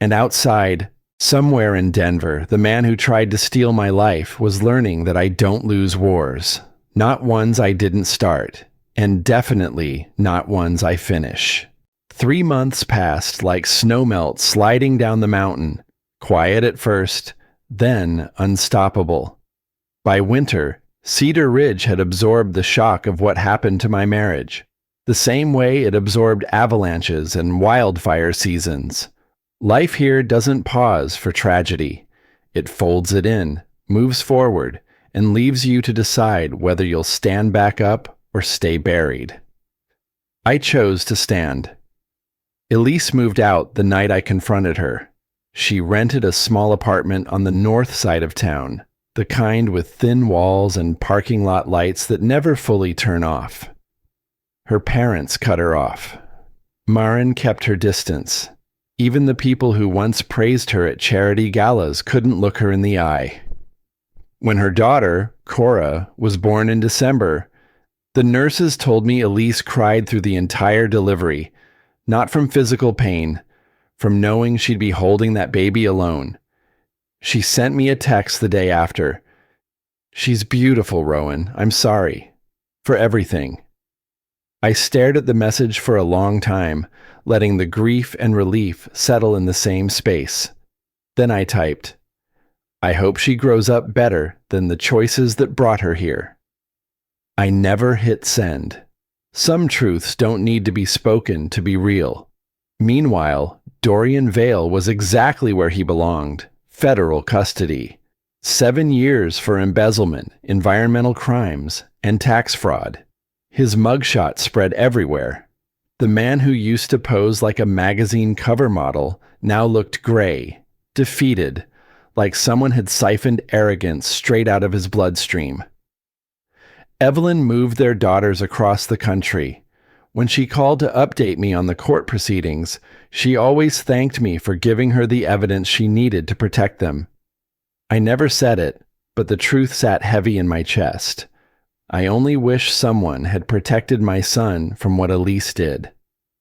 And outside, somewhere in Denver, the man who tried to steal my life was learning that I don't lose wars. Not ones I didn't start, and definitely not ones I finish. 3 months passed like snowmelt sliding down the mountain, quiet at first, then unstoppable. By winter, Cedar Ridge had absorbed the shock of what happened to my marriage, the same way it absorbed avalanches and wildfire seasons. Life here doesn't pause for tragedy. It folds it in, moves forward, and leaves you to decide whether you'll stand back up or stay buried. I chose to stand. Elise moved out the night I confronted her. She rented a small apartment on the north side of town, the kind with thin walls and parking lot lights that never fully turn off. Her parents cut her off. Maren kept her distance. Even the people who once praised her at charity galas couldn't look her in the eye. When her daughter, Cora, was born in December, the nurses told me Elise cried through the entire delivery, not from physical pain, from knowing she'd be holding that baby alone. She sent me a text the day after. She's beautiful, Rowan. I'm sorry. For everything. I stared at the message for a long time, letting the grief and relief settle in the same space. Then I typed, I hope she grows up better than the choices that brought her here. I never hit send. Some truths don't need to be spoken to be real. Meanwhile, Dorian Vale was exactly where he belonged, federal custody. 7 years for embezzlement, environmental crimes, and tax fraud. His mugshot spread everywhere. The man who used to pose like a magazine cover model now looked gray, defeated, like someone had siphoned arrogance straight out of his bloodstream. Evelyn moved their daughters across the country. When she called to update me on the court proceedings, she always thanked me for giving her the evidence she needed to protect them. I never said it, but the truth sat heavy in my chest. I only wish someone had protected my son from what Elise did.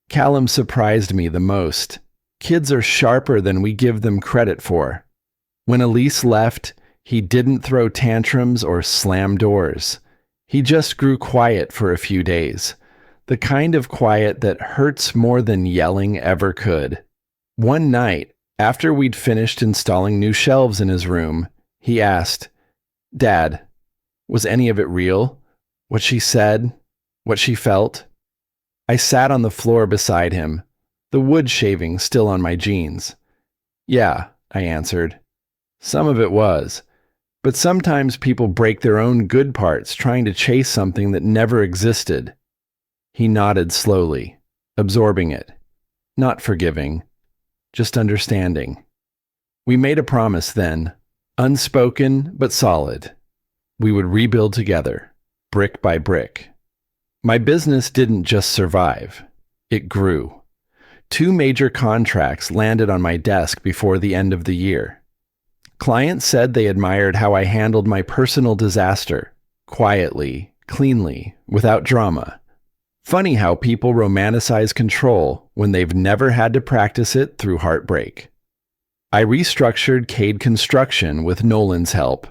Callum surprised me the most. Kids are sharper than we give them credit for. When Elise left, he didn't throw tantrums or slam doors. He just grew quiet for a few days, the kind of quiet that hurts more than yelling ever could. One night, After we'd finished installing new shelves in his room, he asked, "Dad, was any of it real? What she said? What she felt?" I sat on the floor beside him, the wood shaving still on my jeans. "Yeah," I answered. "Some of it was. But sometimes people break their own good parts trying to chase something that never existed." He nodded slowly, absorbing it. Not forgiving, just understanding. We made a promise then, unspoken but solid. We would rebuild together, brick by brick. My business didn't just survive, it grew. 2 major contracts landed on my desk before the end of the year. Clients said they admired how I handled my personal disaster, quietly, cleanly, without drama. Funny how people romanticize control when they've never had to practice it through heartbreak. I restructured Cade Construction with Nolan's help,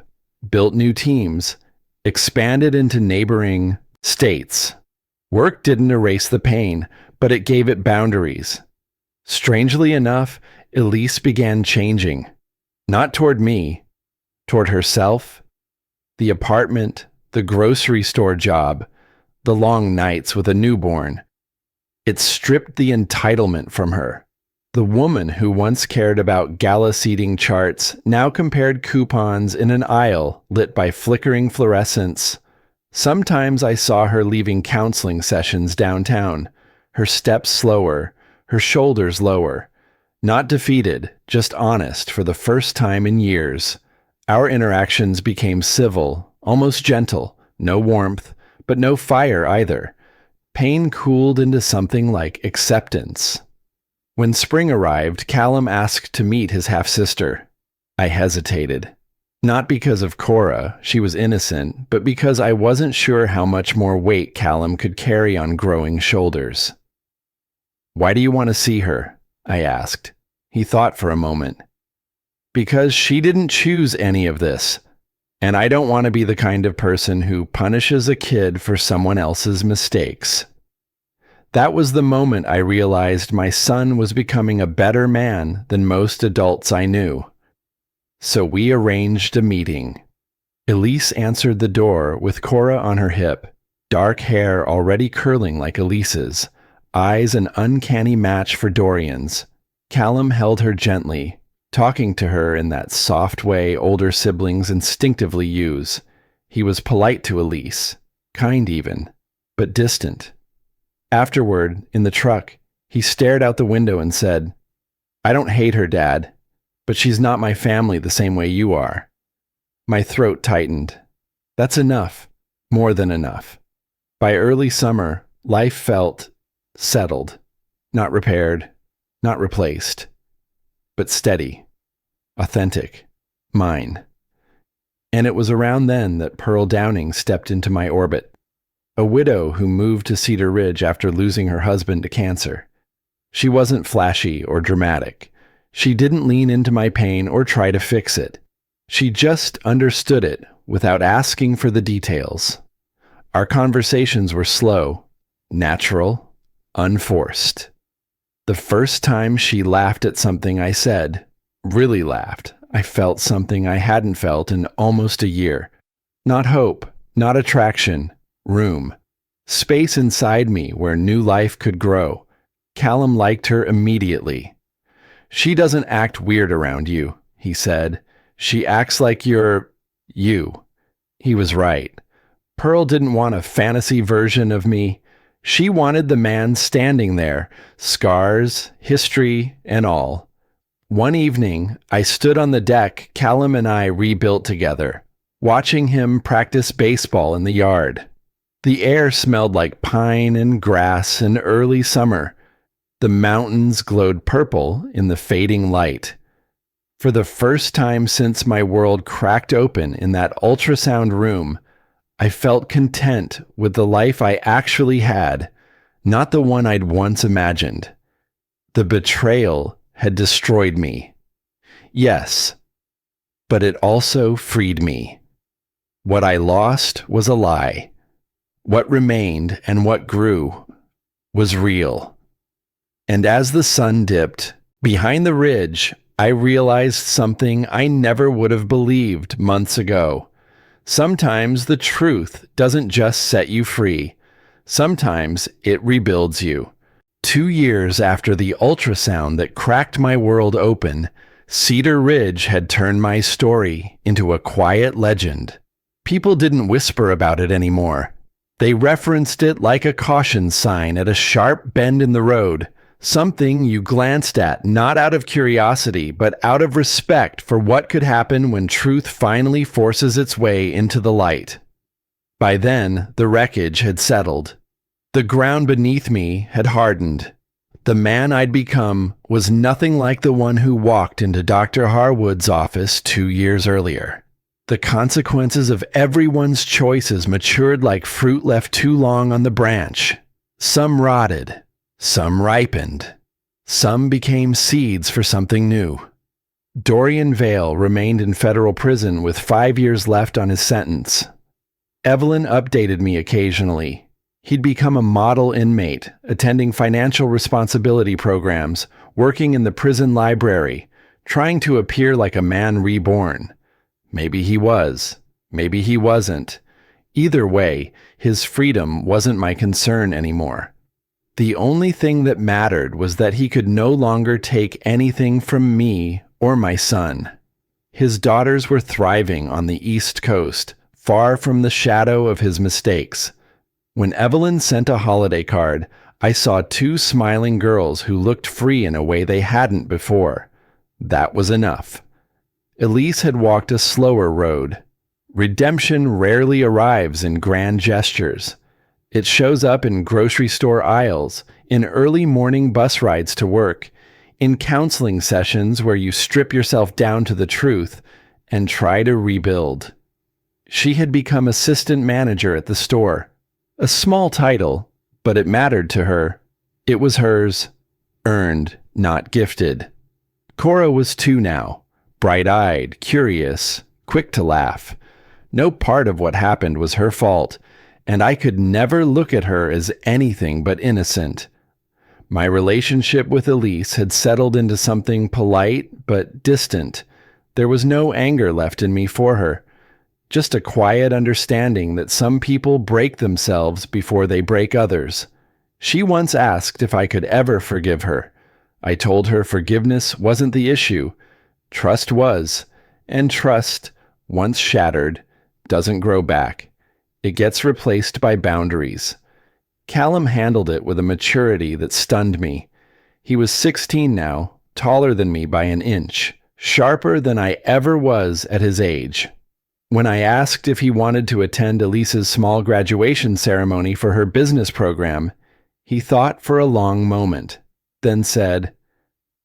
built new teams, expanded into neighboring states. Work didn't erase the pain, but it gave it boundaries. Strangely enough, Elise began changing. Not toward me, toward herself, the apartment, the grocery store job, the long nights with a newborn. It stripped the entitlement from her. The woman who once cared about gala seating charts now compared coupons in an aisle lit by flickering fluorescents. Sometimes I saw her leaving counseling sessions downtown, her steps slower, her shoulders lower. Not defeated, just honest for the first time in years. Our interactions became civil, almost gentle, no warmth, but no fire either. Pain cooled into something like acceptance. When spring arrived, Callum asked to meet his half-sister. I hesitated. Not because of Cora, she was innocent, but because I wasn't sure how much more weight Callum could carry on growing shoulders. "Why do you want to see her?" I asked. He thought for a moment. "Because she didn't choose any of this. And I don't want to be the kind of person who punishes a kid for someone else's mistakes." That was the moment I realized my son was becoming a better man than most adults I knew. So we arranged a meeting. Elise answered the door with Cora on her hip, dark hair already curling like Elise's, eyes an uncanny match for Dorian's. Callum held her gently, talking to her in that soft way older siblings instinctively use. He was polite to Elise, kind even, but distant. Afterward, in the truck, he stared out the window and said, "I don't hate her, Dad, but she's not my family the same way you are." My throat tightened. That's enough, more than enough. By early summer, life felt settled, not repaired, not replaced, but steady, authentic, mine. And it was around then that Pearl Downing stepped into my orbit, a widow who moved to Cedar Ridge after losing her husband to cancer. She wasn't flashy or dramatic. She didn't lean into my pain or try to fix it. She just understood it without asking for the details. Our conversations were slow, natural, unforced. The first time she laughed at something I said, really laughed, I felt something I hadn't felt in almost a year. Not hope, not attraction, room. Space inside me where new life could grow. Callum liked her immediately. "She doesn't act weird around you," he said. "She acts like you're you." He was right. Pearl didn't want a fantasy version of me. She wanted the man standing there, scars, history, and all. One evening, I stood on the deck Callum and I rebuilt together, watching him practice baseball in the yard. The air smelled like pine and grass and early summer. The mountains glowed purple in the fading light. For the first time since my world cracked open in that ultrasound room, I felt content with the life I actually had, not the one I'd once imagined. The betrayal had destroyed me. Yes, but it also freed me. What I lost was a lie. What remained and what grew was real. And as the sun dipped, behind the ridge, I realized something I never would have believed months ago. Sometimes the truth doesn't just set you free. Sometimes it rebuilds you. 2 years after the ultrasound that cracked my world open, Cedar Ridge had turned my story into a quiet legend. People didn't whisper about it anymore. They referenced it like a caution sign at a sharp bend in the road, something you glanced at not out of curiosity but out of respect for what could happen when truth finally forces its way into the light. By then, the wreckage had settled. The ground beneath me had hardened. The man I'd become was nothing like the one who walked into Dr. Harwood's office 2 years earlier. The consequences of everyone's choices matured like fruit left too long on the branch. Some rotted, some ripened, some became seeds for something new. Dorian Vale remained in federal prison with 5 years left on his sentence. Evelyn updated me occasionally. He'd become a model inmate, attending financial responsibility programs, working in the prison library, trying to appear like a man reborn. Maybe he was. Maybe he wasn't. Either way, his freedom wasn't my concern anymore. The only thing that mattered was that he could no longer take anything from me or my son. His daughters were thriving on the East Coast, far from the shadow of his mistakes. When Evelyn sent a holiday card, I saw 2 smiling girls who looked free in a way they hadn't before. That was enough. Elise had walked a slower road. Redemption rarely arrives in grand gestures. It shows up in grocery store aisles, in early morning bus rides to work, in counseling sessions where you strip yourself down to the truth and try to rebuild. She had become assistant manager at the store. A small title, but it mattered to her. It was hers, earned, not gifted. Cora was 2 now, bright-eyed, curious, quick to laugh. No part of what happened was her fault, and I could never look at her as anything but innocent. My relationship with Elise had settled into something polite but distant. There was no anger left in me for her. Just a quiet understanding that some people break themselves before they break others. She once asked if I could ever forgive her. I told her forgiveness wasn't the issue. Trust was, and trust, once shattered, doesn't grow back. It gets replaced by boundaries. Callum handled it with a maturity that stunned me. He was 16 now, taller than me by an inch, sharper than I ever was at his age. When I asked if he wanted to attend Elise's small graduation ceremony for her business program, he thought for a long moment, then said,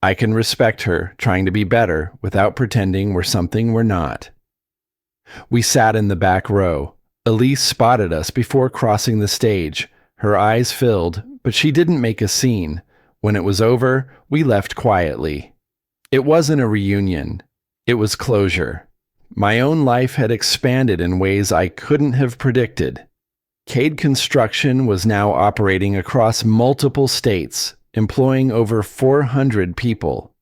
"I can respect her trying to be better without pretending we're something we're not." We sat in the back row. Elise spotted us before crossing the stage. Her eyes filled, but she didn't make a scene. When it was over, we left quietly. It wasn't a reunion. It was closure. My own life had expanded in ways I couldn't have predicted. Cade Construction was now operating across multiple states, employing over 400 people.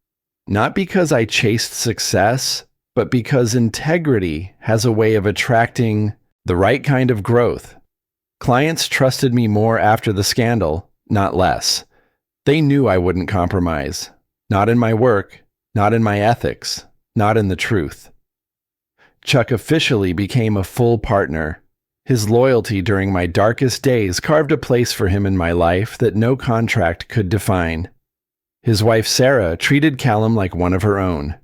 Not because I chased success, but because integrity has a way of attracting the right kind of growth. Clients trusted me more after the scandal, not less. They knew I wouldn't compromise. Not in my work, not in my ethics, not in the truth. Chuck officially became a full partner. His loyalty during my darkest days carved a place for him in my life that no contract could define. His wife Sarah treated Callum like one of her own.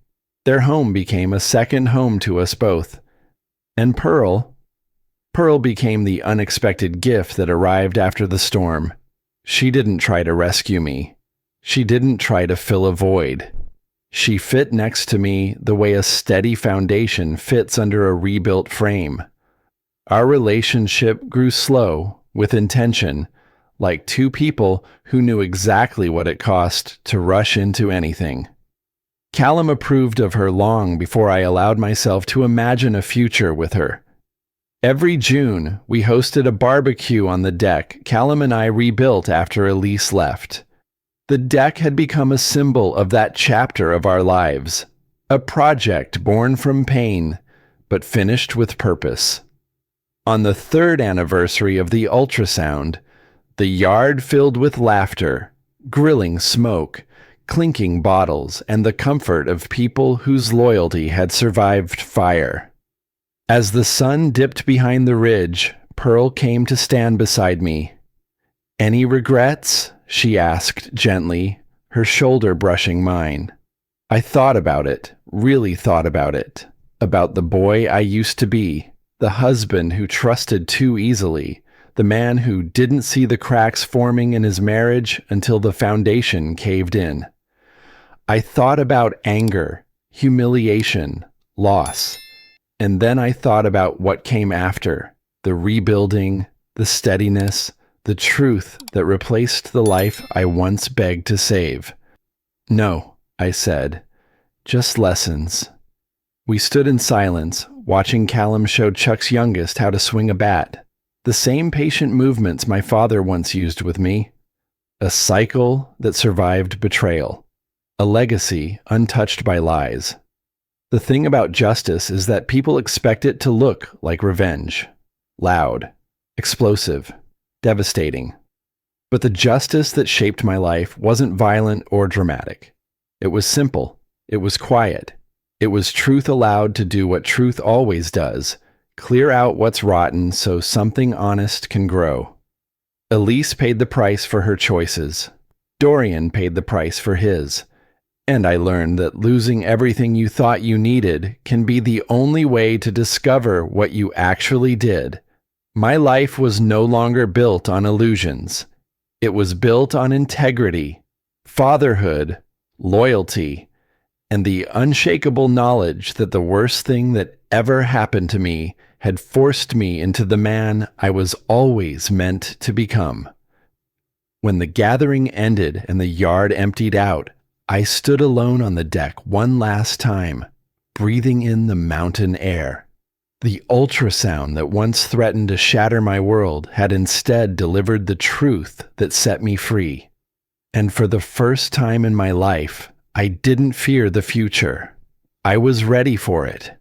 Their home became a second home to us both. And Pearl became the unexpected gift that arrived after the storm. She didn't try to rescue me. She didn't try to fill a void. She fit next to me the way a steady foundation fits under a rebuilt frame. Our relationship grew slow, with intention, like 2 people who knew exactly what it cost to rush into anything. Callum approved of her long before I allowed myself to imagine a future with her. Every June, we hosted a barbecue on the deck Callum and I rebuilt after Elise left. The deck had become a symbol of that chapter of our lives, a project born from pain, but finished with purpose. On the 3rd anniversary of the ultrasound, the yard filled with laughter, grilling smoke, clinking bottles, and the comfort of people whose loyalty had survived fire. As the sun dipped behind the ridge, Pearl came to stand beside me. "Any regrets?" she asked gently, her shoulder brushing mine. I thought about it, really thought about it, about the boy I used to be, the husband who trusted too easily, the man who didn't see the cracks forming in his marriage until the foundation caved in. I thought about anger, humiliation, loss, and then I thought about what came after, the rebuilding, the steadiness, the truth that replaced the life I once begged to save. "No," I said, "just lessons." We stood in silence, watching Callum show Chuck's youngest how to swing a bat. The same patient movements my father once used with me. A cycle that survived betrayal. A legacy untouched by lies. The thing about justice is that people expect it to look like revenge. Loud, explosive, devastating. But the justice that shaped my life wasn't violent or dramatic. It was simple. It was quiet. It was truth allowed to do what truth always does, clear out what's rotten so something honest can grow. Elise paid the price for her choices. Dorian paid the price for his. And I learned that losing everything you thought you needed can be the only way to discover what you actually did. My life was no longer built on illusions. It was built on integrity, fatherhood, loyalty, and the unshakable knowledge that the worst thing that ever happened to me had forced me into the man I was always meant to become. When the gathering ended and the yard emptied out, I stood alone on the deck one last time, breathing in the mountain air. The ultrasound that once threatened to shatter my world had instead delivered the truth that set me free. And for the first time in my life, I didn't fear the future. I was ready for it.